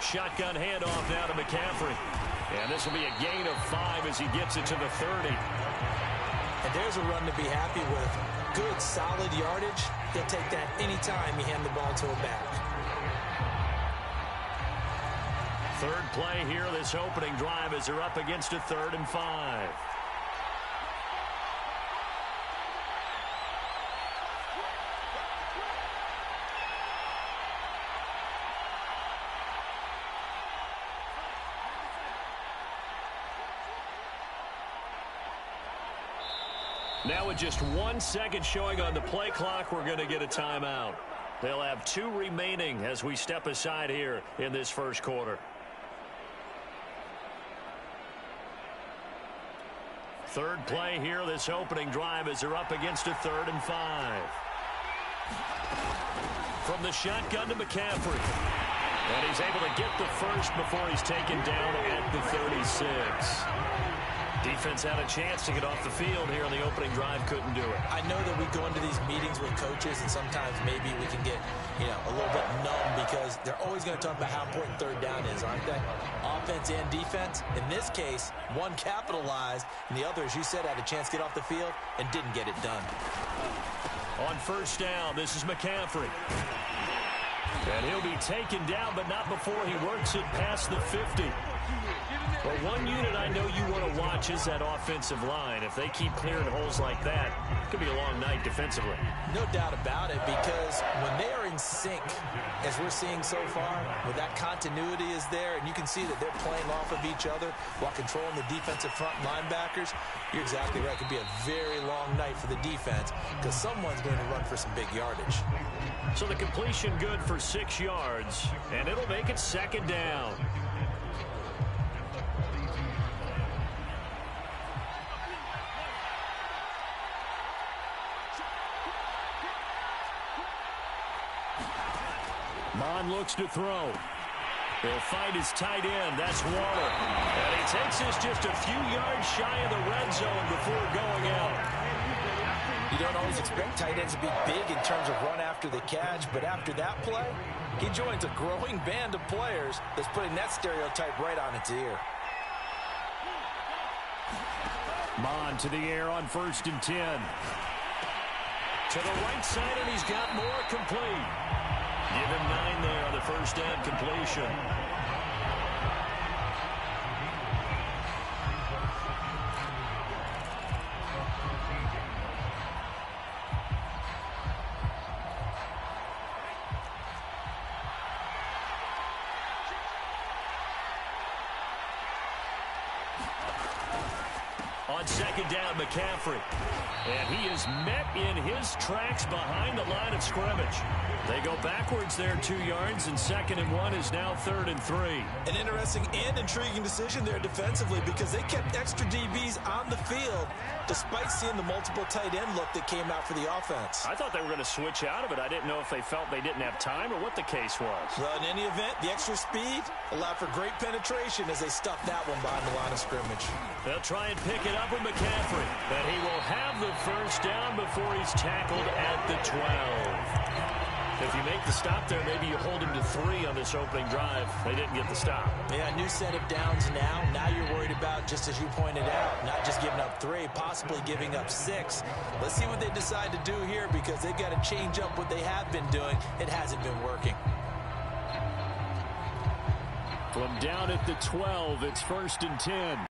Shotgun handoff now to McCaffrey. And this will be a gain of 5 as he gets it to the 30. And there's a run to be happy with. Good, solid yardage. He'll take that anytime you hand the ball to a back. Third play here, this opening drive as they're up against a 3rd and 5. Now with just 1 second showing on the play clock, we're going to get a timeout. They'll have 2 remaining as we step aside here in this first quarter. Third play here, this opening drive as they're up against a 3rd and 5. From the shotgun to McCaffrey. And he's able to get the first before he's taken down at the 36. Defense had a chance to get off the field here on the opening drive, couldn't do it. I know that we go into these meetings with coaches, and sometimes maybe we can get, a little bit numb because they're always going to talk about how important third down is, aren't they? Offense and defense. In this case, one capitalized, and the other, as you said, had a chance to get off the field and didn't get it done. On first down, this is McCaffrey. And he'll be taken down, but not before he works it past the 50. But one unit I know you want to watch is that offensive line. If they keep clearing holes like that, it could be a long night defensively. No doubt about it, because when they are in sync, as we're seeing so far, where that continuity is there, and you can see that they're playing off of each other while controlling the defensive front linebackers, you're exactly right. It could be a very long night for the defense because someone's going to run for some big yardage. So the completion good for 6 yards, and it'll make it second down. Mon looks to throw. He'll find his tight end. That's Waller. And he takes this just a few yards shy of the red zone before going out. You don't always expect tight ends to be big in terms of run after the catch, but after that play, he joins a growing band of players that's putting that stereotype right on its ear. Mon to the air on 1st and 10. To the right side, and he's got more complete. Give him 9 there on the first down completion. On second down, McCaffrey. And he is met in his tracks behind the line of scrimmage. They go backwards there 2 yards, and 2nd and 1 is now 3rd and 3. An interesting and intriguing decision there defensively because they kept extra DBs he's on the field despite seeing the multiple tight end look that came out for the offense. I thought they were going to switch out of it. I didn't know if they felt they didn't have time or what the case was. Well, in any event, the extra speed allowed for great penetration as they stuffed that one behind the line of scrimmage. They'll try and pick it up with McCaffrey. But he will have the first down before he's tackled at the 12. If you make the stop there, maybe you hold him to 3 on this opening drive. They didn't get the stop. Yeah, new set of downs now. Now you're worried about, just as you pointed out, not just giving up 3, possibly giving up 6. Let's see what they decide to do here because they've got to change up what they have been doing. It hasn't been working. From down at the 12, it's 1st and 10.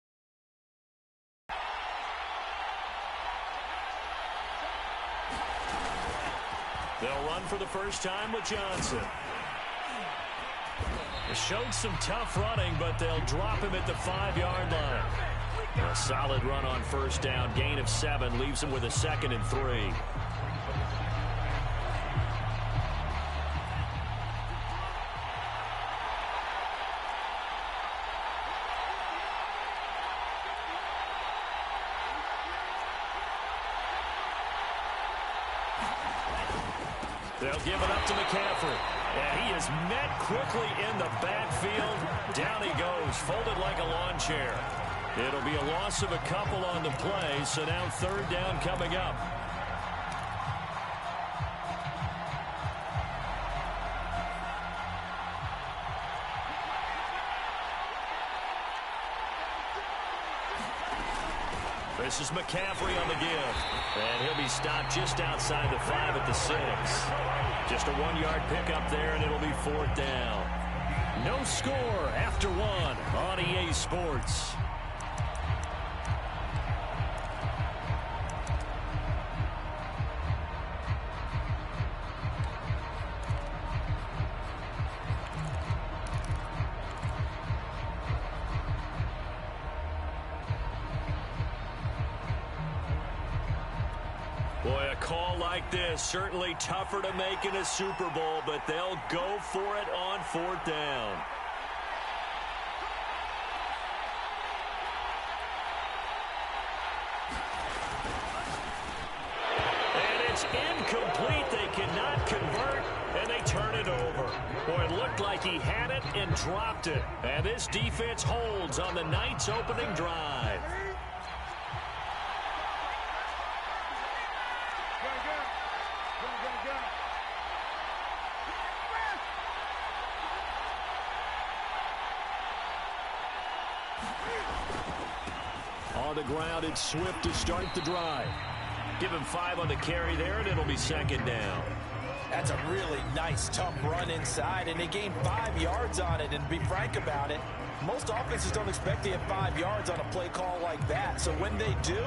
They'll run for the first time with Johnson. They showed some tough running, but they'll drop him at the 5-yard line. A solid run on first down. Gain of 7 leaves him with a 2nd and 3. They'll give it up to McCaffrey. And he is met quickly in the backfield. Down he goes, folded like a lawn chair. It'll be a loss of a couple on the play, so now 3rd down coming up. This is McCaffrey on the give. And he'll be stopped just outside the 5 at the 6. Just a 1-yard pickup there, and it'll be 4th down. No score after 1 on EA Sports. Boy, a call like this, certainly tougher to make in a Super Bowl, but they'll go for it on 4th down. And it's incomplete. They cannot convert, and they turn it over. Boy, it looked like he had it and dropped it. And this defense holds on the Knights' opening drive. On the ground, it's Swift to start the drive. Give him 5 on the carry there, and it'll be 2nd down. That's a really nice, tough run inside, and they gained 5 yards on it. And to be frank about it, most offenses don't expect to have 5 yards on a play call like that. So when they do,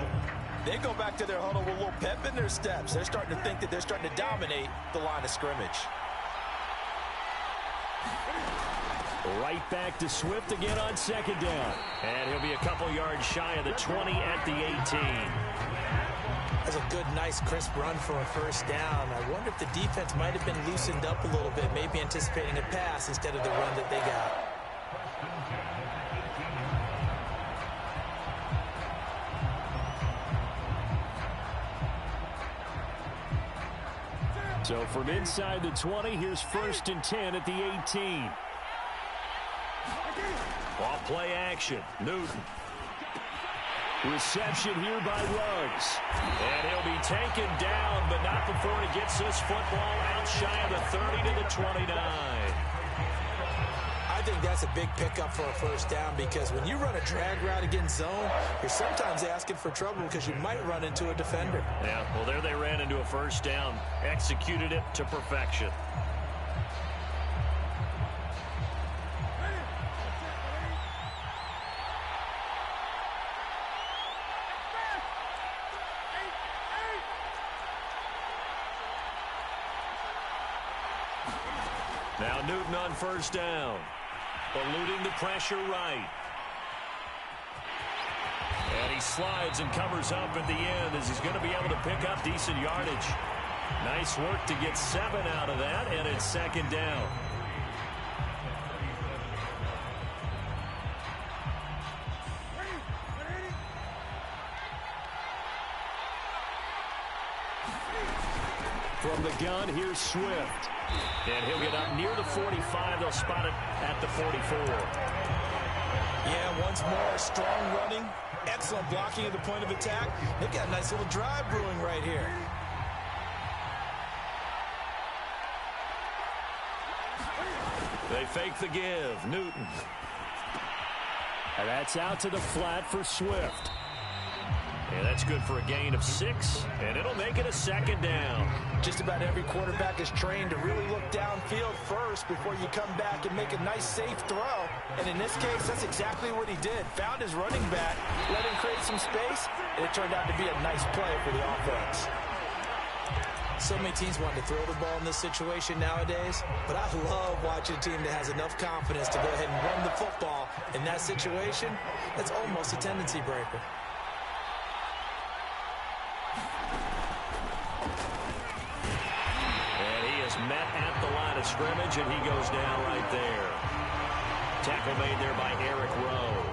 they go back to their huddle with a little pep in their steps. They're starting to think that they're starting to dominate the line of scrimmage. Right back to Swift again on 2nd down. And he'll be a couple yards shy of the 20 at the 18. That's a good, nice, crisp run for a 1st down. I wonder if the defense might have been loosened up a little bit, maybe anticipating a pass instead of the run that they got. So from inside the 20, here's 1st and 10 at the 18. Off play action. Newton. Reception here by Ruggs. And he'll be taken down, but not before he gets this football out shy of the 30 to the 29. I think that's a big pickup for a 1st down because when you run a drag route against zone, you're sometimes asking for trouble because you might run into a defender. Yeah, well, there they ran into a 1st down. Executed it to perfection. Now Newton on 1st down. Eluding the pressure right. And he slides and covers up at the end as he's going to be able to pick up decent yardage. Nice work to get 7 out of that, and it's 2nd down. From the gun, here's Swift. And he'll get up near the 45. They'll spot it at the 44. Yeah, once more, strong running, excellent blocking at the point of attack. They've got a nice little drive brewing right here. They fake the give. Newton. And that's out to the flat for Swift. And that's good for a gain of 6, and it'll make it a second down. Just about every quarterback is trained to really look downfield first before you come back and make a nice, safe throw. And in this case, that's exactly what he did. Found his running back, let him create some space, and it turned out to be a nice play for the offense. So many teams want to throw the ball in this situation nowadays, but I love watching a team that has enough confidence to go ahead and run the football. In that situation, that's almost a tendency breaker. Met at the line of scrimmage, and he goes down right there. Tackle made there by Eric Rowe.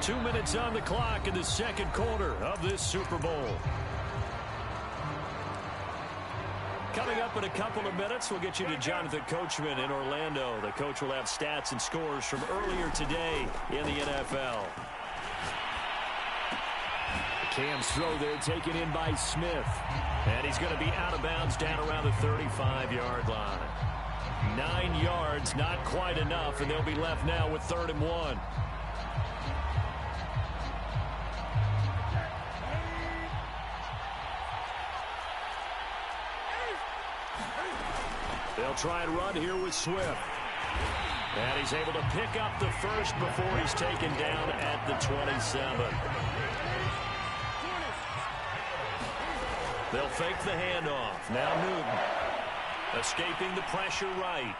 Two minutes on the clock in the second quarter of this Super Bowl. Coming up in a couple of minutes, we'll get you to Jonathan Coachman in Orlando. The coach will have stats and scores from earlier today in the NFL. Cam's throw there taken in by Smith. And he's going to be out of bounds down around the 35-yard line. 9 yards, not quite enough, and they'll be left now with 3rd and 1. They'll try and run here with Swift. And he's able to pick up the first before he's taken down at the 27. They'll fake the handoff. Now Newton. Escaping the pressure right.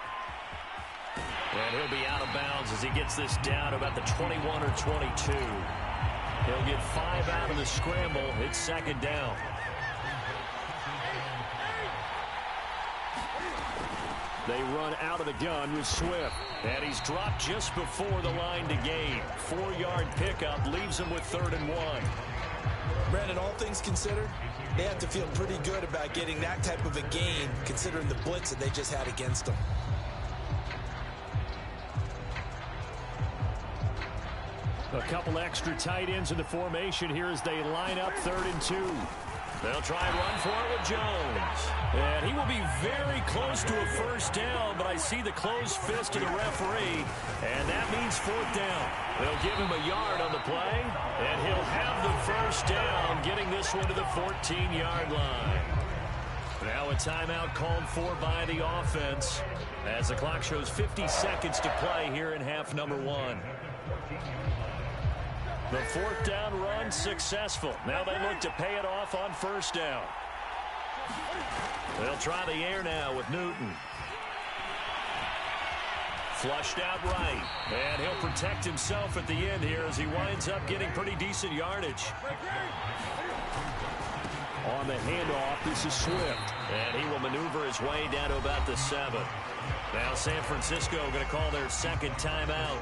And he'll be out of bounds as he gets this down about the 21 or 22. He'll get 5 out of the scramble. It's 2nd down. They run out of the gun with Swift. And he's dropped just before the line to gain. 4-yard pickup leaves him with 3rd and 1. Brandon, all things considered, they have to feel pretty good about getting that type of a gain, considering the blitz that they just had against them. A couple extra tight ends in the formation here as they line up 3rd and 2. They'll try and run for it with Jones. And he will be very close to a first down, but I see the closed fist of the referee, and that means 4th down. They'll give him a yard on the play, and he'll have the first down, getting this one to the 14-yard line. Now a timeout called for by the offense as the clock shows 50 seconds to play here in half number 1. The 4th down run successful. Now they look to pay it off on 1st down. They'll try the air now with Newton. Flushed out right. And he'll protect himself at the end here as he winds up getting pretty decent yardage. On the handoff, this is Swift. And he will maneuver his way down to about the 7. Now San Francisco going to call their 2nd timeout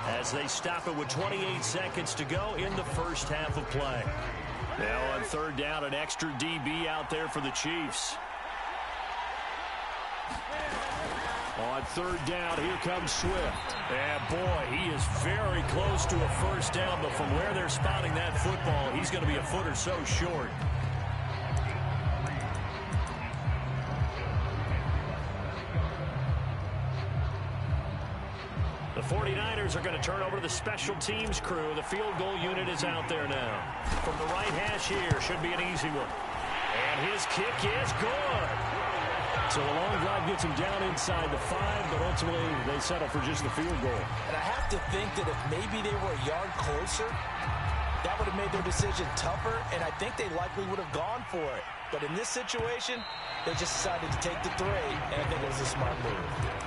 as they stop it with 28 seconds to go in the first half of play. Now on 3rd down, an extra DB out there for the Chiefs. On 3rd down, here comes Swift. And boy, he is very close to a first down, but from where they're spotting that football, he's going to be a foot or so short. The 49ers are going to turn over to the special teams crew. The field goal unit is out there now. From the right hash here, should be an easy one. And his kick is good. So the long drive gets him down inside the 5, but ultimately they settle for just the field goal. And I have to think that if maybe they were a yard closer, that would have made their decision tougher, and I think they likely would have gone for it. But in this situation, they just decided to take the 3, and I think it was a smart move.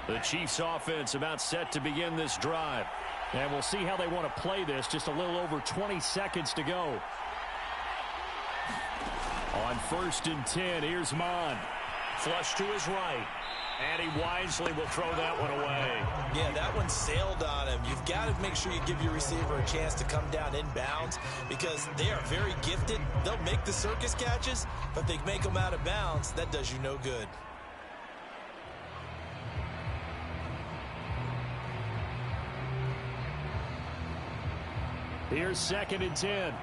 The Chiefs offense about set to begin this drive. And we'll see how they want to play this. Just a little over 20 seconds to go. On 1st and 10, here's Mon. Flush to his right. And he wisely will throw that one away. Yeah, that one sailed on him. You've got to make sure you give your receiver a chance to come down inbounds because they are very gifted. They'll make the circus catches, but if they make them out of bounds, that does you no good. Here's 2nd and 10.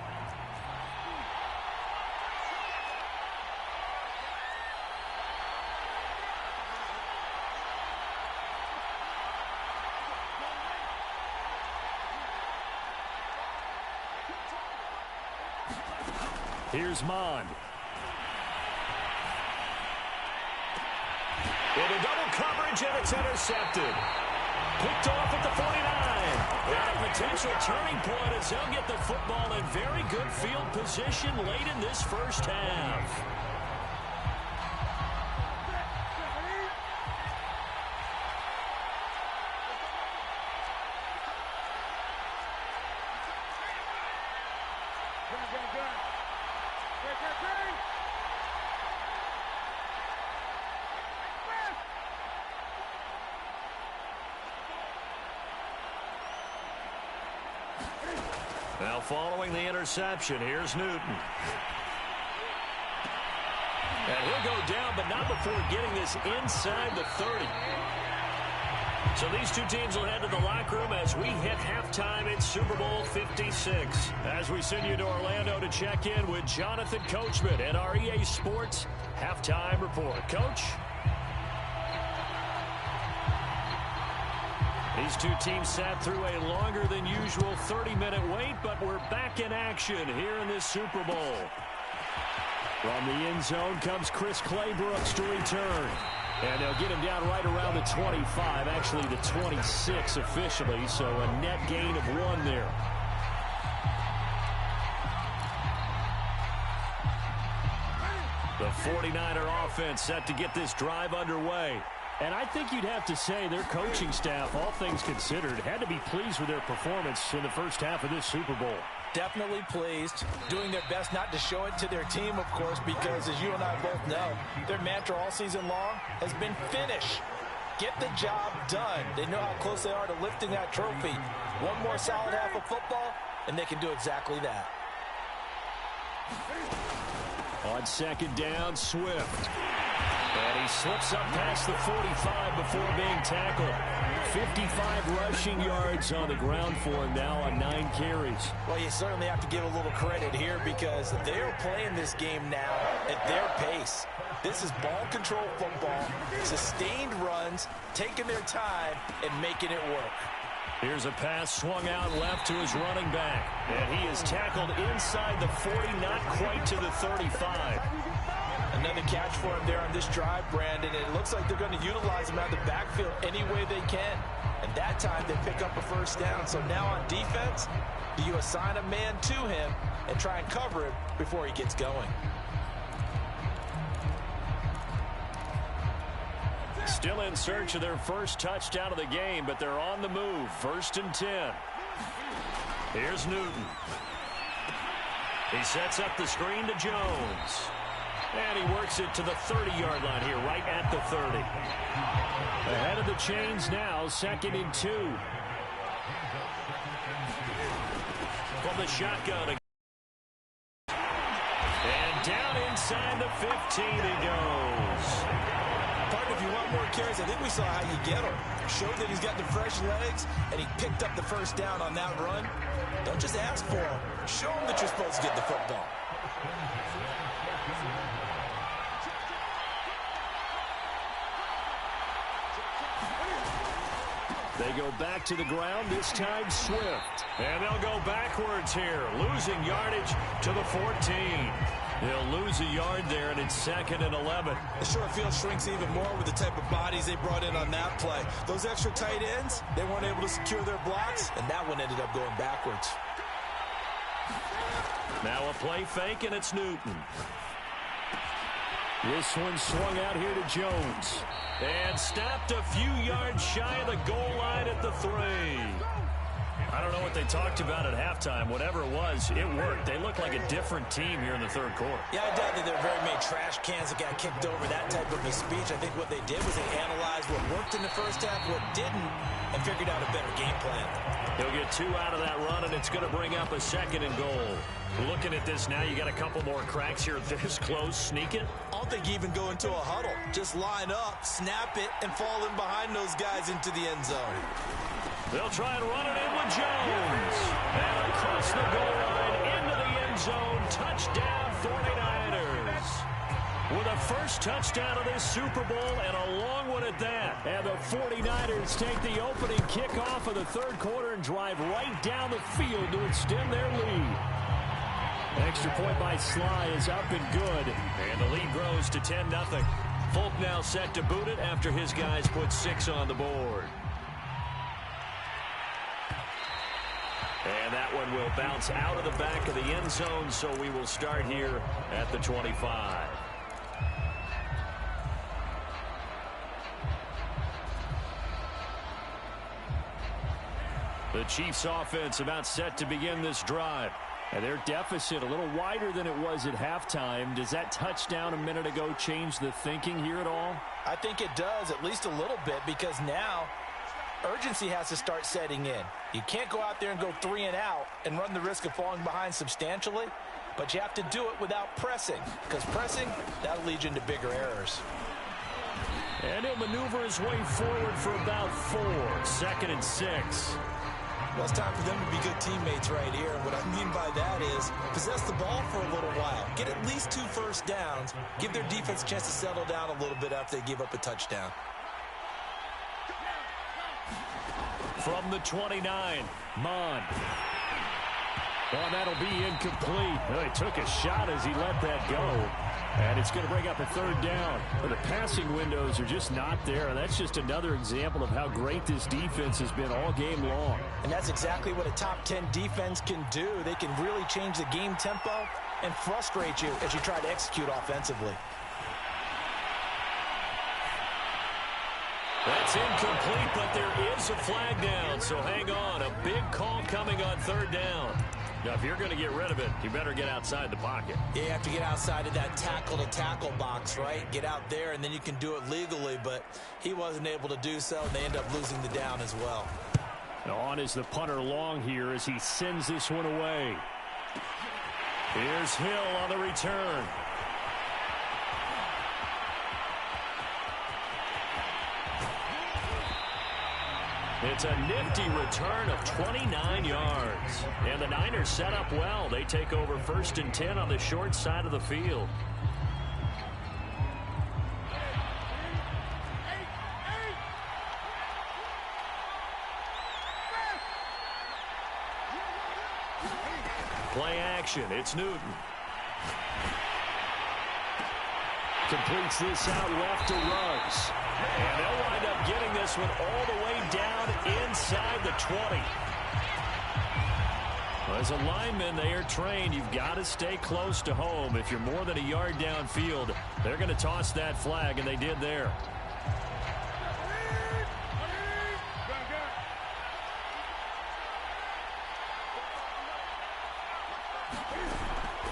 Here's Mond. Into double coverage, and it's intercepted. Picked off at the 49. And a potential turning point as they'll get the football in very good field position late in this first half. Now following the interception, here's Newton. And he'll go down, but not before getting this inside the 30. So these two teams will head to the locker room as we hit halftime in Super Bowl 56. As we send you to Orlando to check in with Jonathan Coachman at our EA Sports Halftime Report. Coach? These two teams sat through a longer than usual 30-minute wait, but we're back in action here in this Super Bowl. From the end zone comes Chris Claybrooks to return. And they'll get him down right around the 25, actually the 26 officially, so a net gain of 1 there. The 49er offense set to get this drive underway. And I think you'd have to say their coaching staff, all things considered, had to be pleased with their performance in the first half of this Super Bowl. Definitely pleased, doing their best not to show it to their team, of course, because as you and I both know, their mantra all season long has been finish. Get the job done. They know how close they are to lifting that trophy. One more solid half of football, and they can do exactly that. On 2nd down, Swift. And he slips up past the 45 before being tackled. 55 rushing yards on the ground for him now on 9 carries. Well, you certainly have to give a little credit here because they are playing this game now at their pace. This is ball control football, sustained runs, taking their time, and making it work. Here's a pass swung out left to his running back. And he is tackled inside the 40, not quite to the 35. Another catch for him there on this drive, Brandon. And it looks like they're going to utilize him out of the backfield any way they can. And that time they pick up a first down. So now on defense, do you assign a man to him and try and cover him before he gets going? Still in search of their first touchdown of the game, but they're on the move. 1st and 10. Here's Newton. He sets up the screen to Jones. And he works it to the 30-yard line here, right at the 30. Ahead of the chains now, 2nd and 2. From the shotgun. And down inside the 15 he goes. Partner, if you want more carries, I think we saw how you get him. Showed that he's got the fresh legs, and he picked up the first down on that run. Don't just ask for him. Show him that you're supposed to get the football. They go back to the ground, this time Swift. And they'll go backwards here, losing yardage to the 14. They'll lose a yard there, and it's 2nd and 11. The short field shrinks even more with the type of bodies they brought in on that play. Those extra tight ends, they weren't able to secure their blocks, and that one ended up going backwards. Now a play fake, and it's Newton. This one swung out here to Jones. And stopped a few yards shy of the goal line at the 3. I don't know what they talked about at halftime. Whatever it was, it worked. They look like a different team here in the third quarter. Yeah, I doubt that there are very many trash cans that got kicked over that type of a speech. I think what they did was they analyzed what worked in the first half, what didn't, and figured out a better game plan. He'll get 2 out of that run, and it's going to bring up a 2nd and goal. Looking at this now, you got a couple more cracks here this close. Sneak it. I don't think you even go into a huddle. Just line up, snap it, and fall in behind those guys into the end zone. They'll try and run it in with Jones. And across the goal line into the end zone. Touchdown 49ers. With a first touchdown of this Super Bowl and a long one at that. And the 49ers take the opening kickoff of the third quarter and drive right down the field to extend their lead. Extra point by Sly is up and good. And the lead grows to 10-0. Folk now set to boot it after his guys put 6 on the board. And that one will bounce out of the back of the end zone, so we will start here at the 25. The Chiefs offense about set to begin this drive. And their deficit a little wider than it was at halftime. Does that touchdown a minute ago change the thinking here at all? I think it does, at least a little bit, because now urgency has to start setting in. You can't go out there and go 3 and out and run the risk of falling behind substantially, but you have to do it without pressing, because pressing, that'll lead you into bigger errors. And he'll maneuver his way forward for about 4. 2nd and 6. Well, it's time for them to be good teammates right here. And what I mean by that is possess the ball for a little while. Get at least 2 first downs. Give their defense a chance to settle down a little bit after they give up a touchdown. From the 29, Mon. Well, that'll be incomplete. Well, he took a shot as he let that go. And it's going to bring up a 3rd down. But the passing windows are just not there. And that's just another example of how great this defense has been all game long. And that's exactly what a top 10 defense can do. They can really change the game tempo and frustrate you as you try to execute offensively. That's incomplete, but there is a flag down. So hang on. A big call coming on 3rd down. Now, if you're going to get rid of it, you better get outside the pocket. Yeah, you have to get outside of that tackle-to-tackle box, right? Get out there, and then you can do it legally. But he wasn't able to do so, and they end up losing the down as well. Now on is the punter Long here as he sends this one away. Here's Hill on the return. It's a nifty return of 29 yards. And the Niners set up well. They take over 1st and 10 on the short side of the field. Play action. It's Newton. Completes this out left to Ruggs. And they'll wind up getting this one all the way down inside the 20. Well, as a lineman, they are trained. You've got to stay close to home. If you're more than a yard downfield, they're going to toss that flag, and they did there.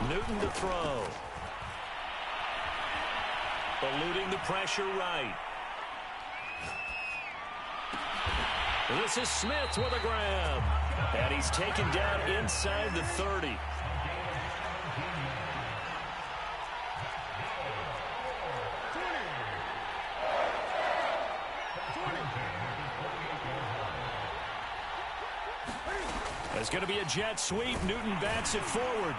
Newton to throw. Eluding the pressure right. This is Smith with a grab. And he's taken down inside the 30. There's going to be a jet sweep. Newton bats it forward.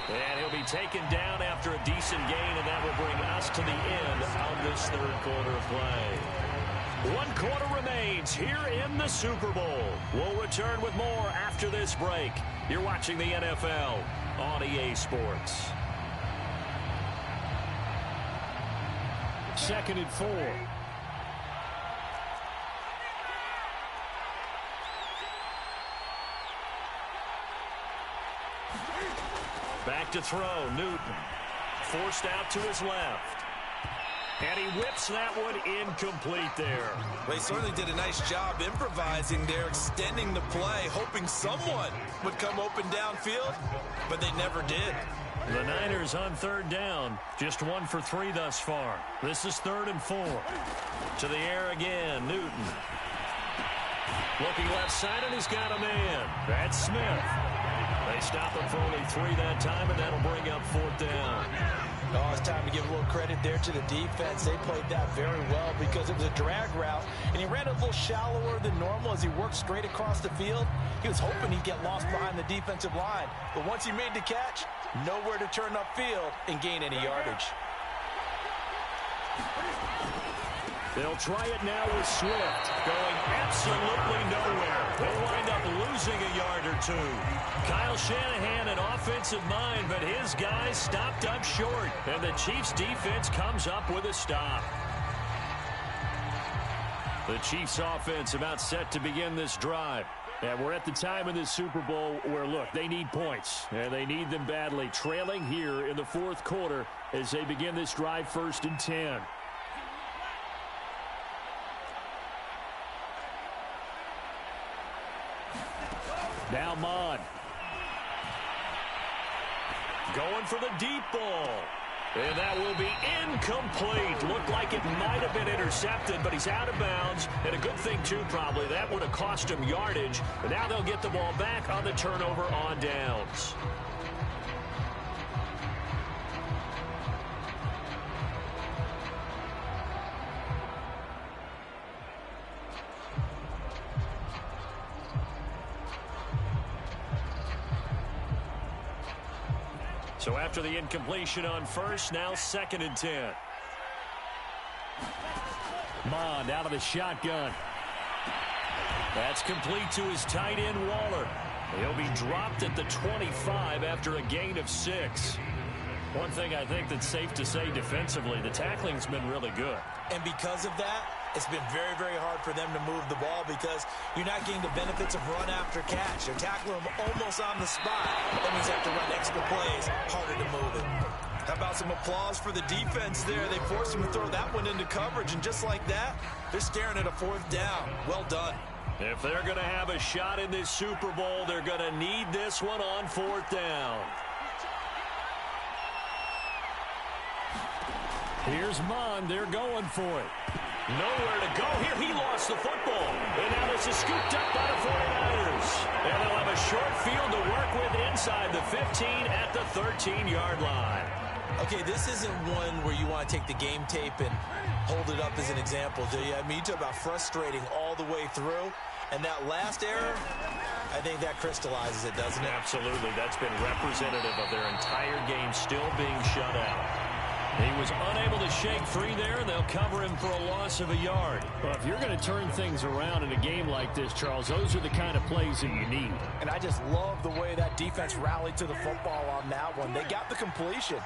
And he'll be taken down after a decent gain, and that will bring us to the end of this third quarter of play. 1 quarter remains here in the Super Bowl. We'll return with more after this break. You're watching the NFL on EA Sports. 2nd and 4. Back to throw, Newton. Forced out to his left. And he whips that one incomplete there. They certainly did a nice job improvising there, extending the play, hoping someone would come open downfield, but they never did. The Niners on third down, just 1 for 3 thus far. This is 3rd and 4. To the air again, Newton. Looking left side, and he's got a man. That's Smith. They stop him for only 3 that time, and that'll bring up 4th down. Oh, it's time to give a little credit there to the defense. They played that very well because it was a drag route, and he ran a little shallower than normal as he worked straight across the field. He was hoping he'd get lost behind the defensive line, but once he made the catch, nowhere to turn upfield and gain any yardage. They'll try it now with Swift, going absolutely nowhere. They'll wind up losing a yard or 2. Kyle Shanahan, an offensive mind, but his guys stopped up short, and the Chiefs' defense comes up with a stop. The Chiefs' offense about set to begin this drive. And we're at the time in this Super Bowl where, look, they need points, and they need them badly. Trailing here in the 4th quarter as they begin this drive, 1st and 10. Now Mon. Going for the deep ball. And that will be incomplete. Looked like it might have been intercepted, but he's out of bounds. And a good thing, too, probably. That would have cost him yardage. But now they'll get the ball back on the turnover on downs. So after the incompletion on first, now 2nd and 10. Mond out of the shotgun. That's complete to his tight end, Waller. He'll be dropped at the 25 after a gain of 6. One thing I think that's safe to say defensively, the tackling's been really good. And because of that, it's been very, very hard for them to move the ball because you're not getting the benefits of run after catch. They're tackling them almost on the spot. That means they have to run extra plays, harder to move it. How about some applause for the defense there? They forced him to throw that one into coverage, and just like that, they're staring at a 4th down. Well done. If they're going to have a shot in this Super Bowl, they're going to need this one on 4th down. Here's Mond. They're going for it. Nowhere to go. Here he lost the football. And now this is scooped up by the 49ers. And they'll have a short field to work with inside the 15 at the 13-yard line. Okay, this isn't one where you want to take the game tape and hold it up as an example, do you? I mean, you talk about frustrating all the way through. And that last error, I think that crystallizes it, doesn't it? Absolutely. That's been representative of their entire game still being shut out. He was unable to shake free there, and they'll cover him for a loss of a yard. Well, if you're going to turn things around in a game like this, Charles, those are the kind of plays that you need. And I just love the way that defense rallied to the football on that one. They got the completion,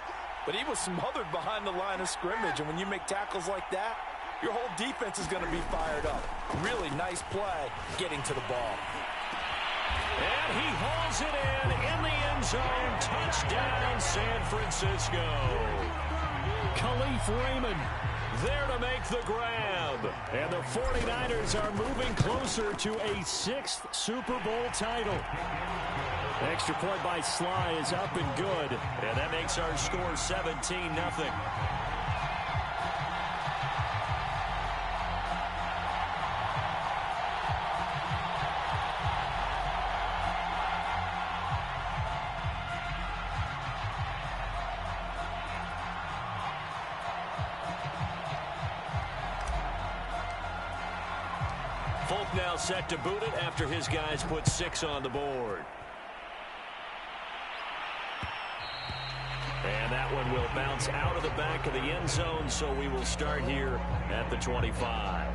but he was smothered behind the line of scrimmage. And when you make tackles like that, your whole defense is going to be fired up. Really nice play getting to the ball. And he hauls it in the end zone. Touchdown, San Francisco. Khalif Raymond there to make the grab. And the 49ers are moving closer to a 6th Super Bowl title. Extra point by Sly is up and good. And that makes our score 17-0. Folk now set to boot it after his guys put 6 on the board. And that one will bounce out of the back of the end zone, so we will start here at the 25.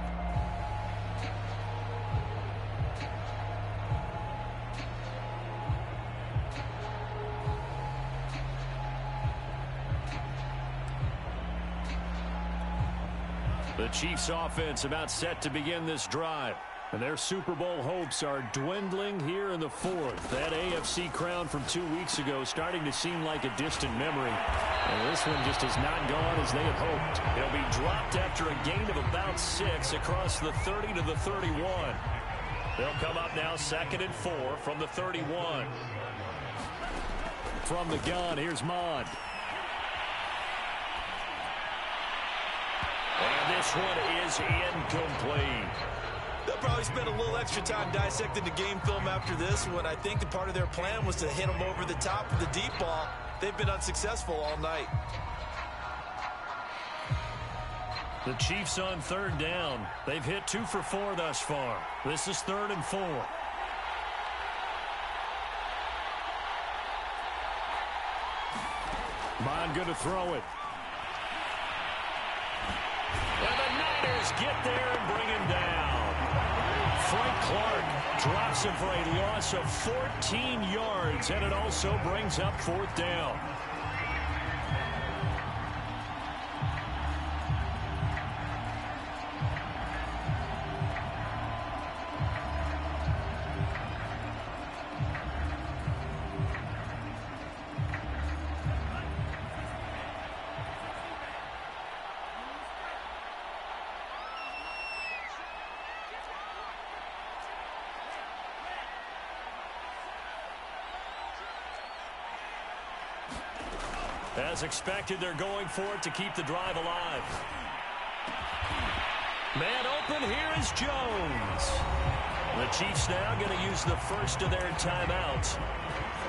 The Chiefs offense about set to begin this drive. And their Super Bowl hopes are dwindling here in the fourth. That AFC crown from 2 weeks ago starting to seem like a distant memory. And this one just has not gone as they had hoped. They'll be dropped after a gain of about 6 across the 30 to the 31. They'll come up now 2nd and 4 from the 31. From the gun, here's Mond. And this one is incomplete. They'll probably spend a little extra time dissecting the game film after this one. I think that part of their plan was to hit them over the top of the deep ball. They've been unsuccessful all night. The Chiefs on 3rd down. They've hit 2 for 4 thus far. This is 3rd and 4. Bond going to throw it. And the Niners get there and bring him down. Frank Clark drops him for a loss of 14 yards, and it also brings up 4th down. As expected, they're going for it to keep the drive alive. Man open, here is Jones. The Chiefs now going to use the first of their timeouts.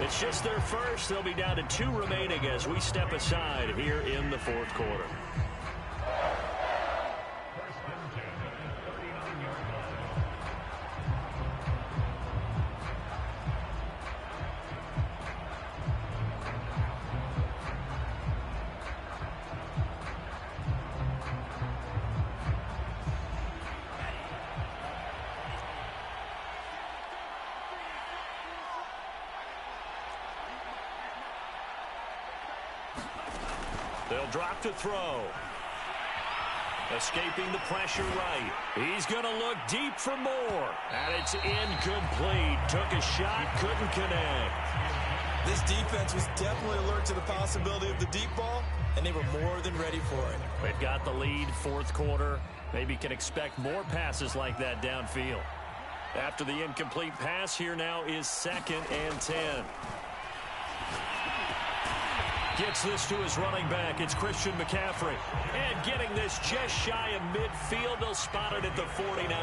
It's just their first. They'll be down to 2 remaining as we step aside here in the 4th quarter. They'll drop to throw. Escaping the pressure right. He's going to look deep for more. And it's incomplete. Took a shot, couldn't connect. This defense was definitely alert to the possibility of the deep ball, and they were more than ready for it. They've got the lead, 4th quarter. Maybe can expect more passes like that downfield. After the incomplete pass, here now is 2nd and 10. Gets this to his running back. It's Christian McCaffrey. And getting this just shy of midfield. They'll spot it at the 49.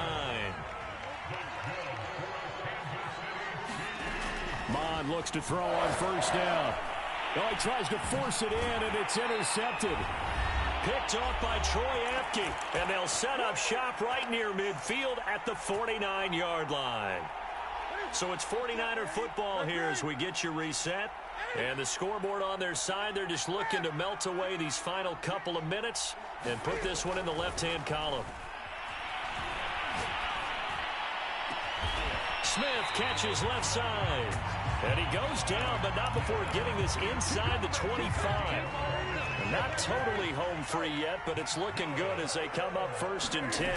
Mond looks to throw on 1st down. Oh, he tries to force it in, and it's intercepted. Picked off by Troy Apke. And they'll set up shop right near midfield at the 49-yard line. So it's 49er football here as we get you reset. And the scoreboard on their side, they're just looking to melt away these final couple of minutes and put this one in the left-hand column. Smith catches left side. And he goes down, but not before getting this inside the 25. Not totally home free yet, but it's looking good as they come up 1st and 10.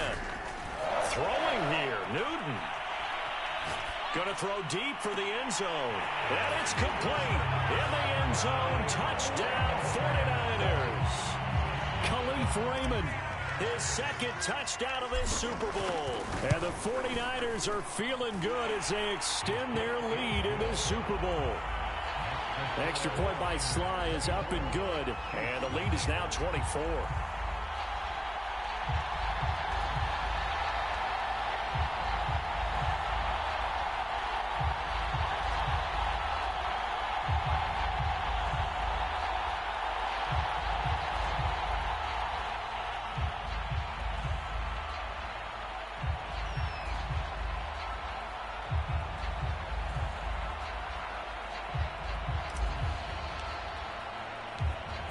Throwing here, Newton. Going to throw deep for the end zone. And it's complete. In the end zone, touchdown 49ers. Khalif Raymond, his 2nd touchdown of this Super Bowl. And the 49ers are feeling good as they extend their lead in this Super Bowl. Extra point by Sly is up and good. And the lead is now 24.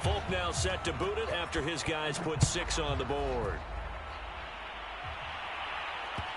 Folk now set to boot it after his guys put 6 on the board.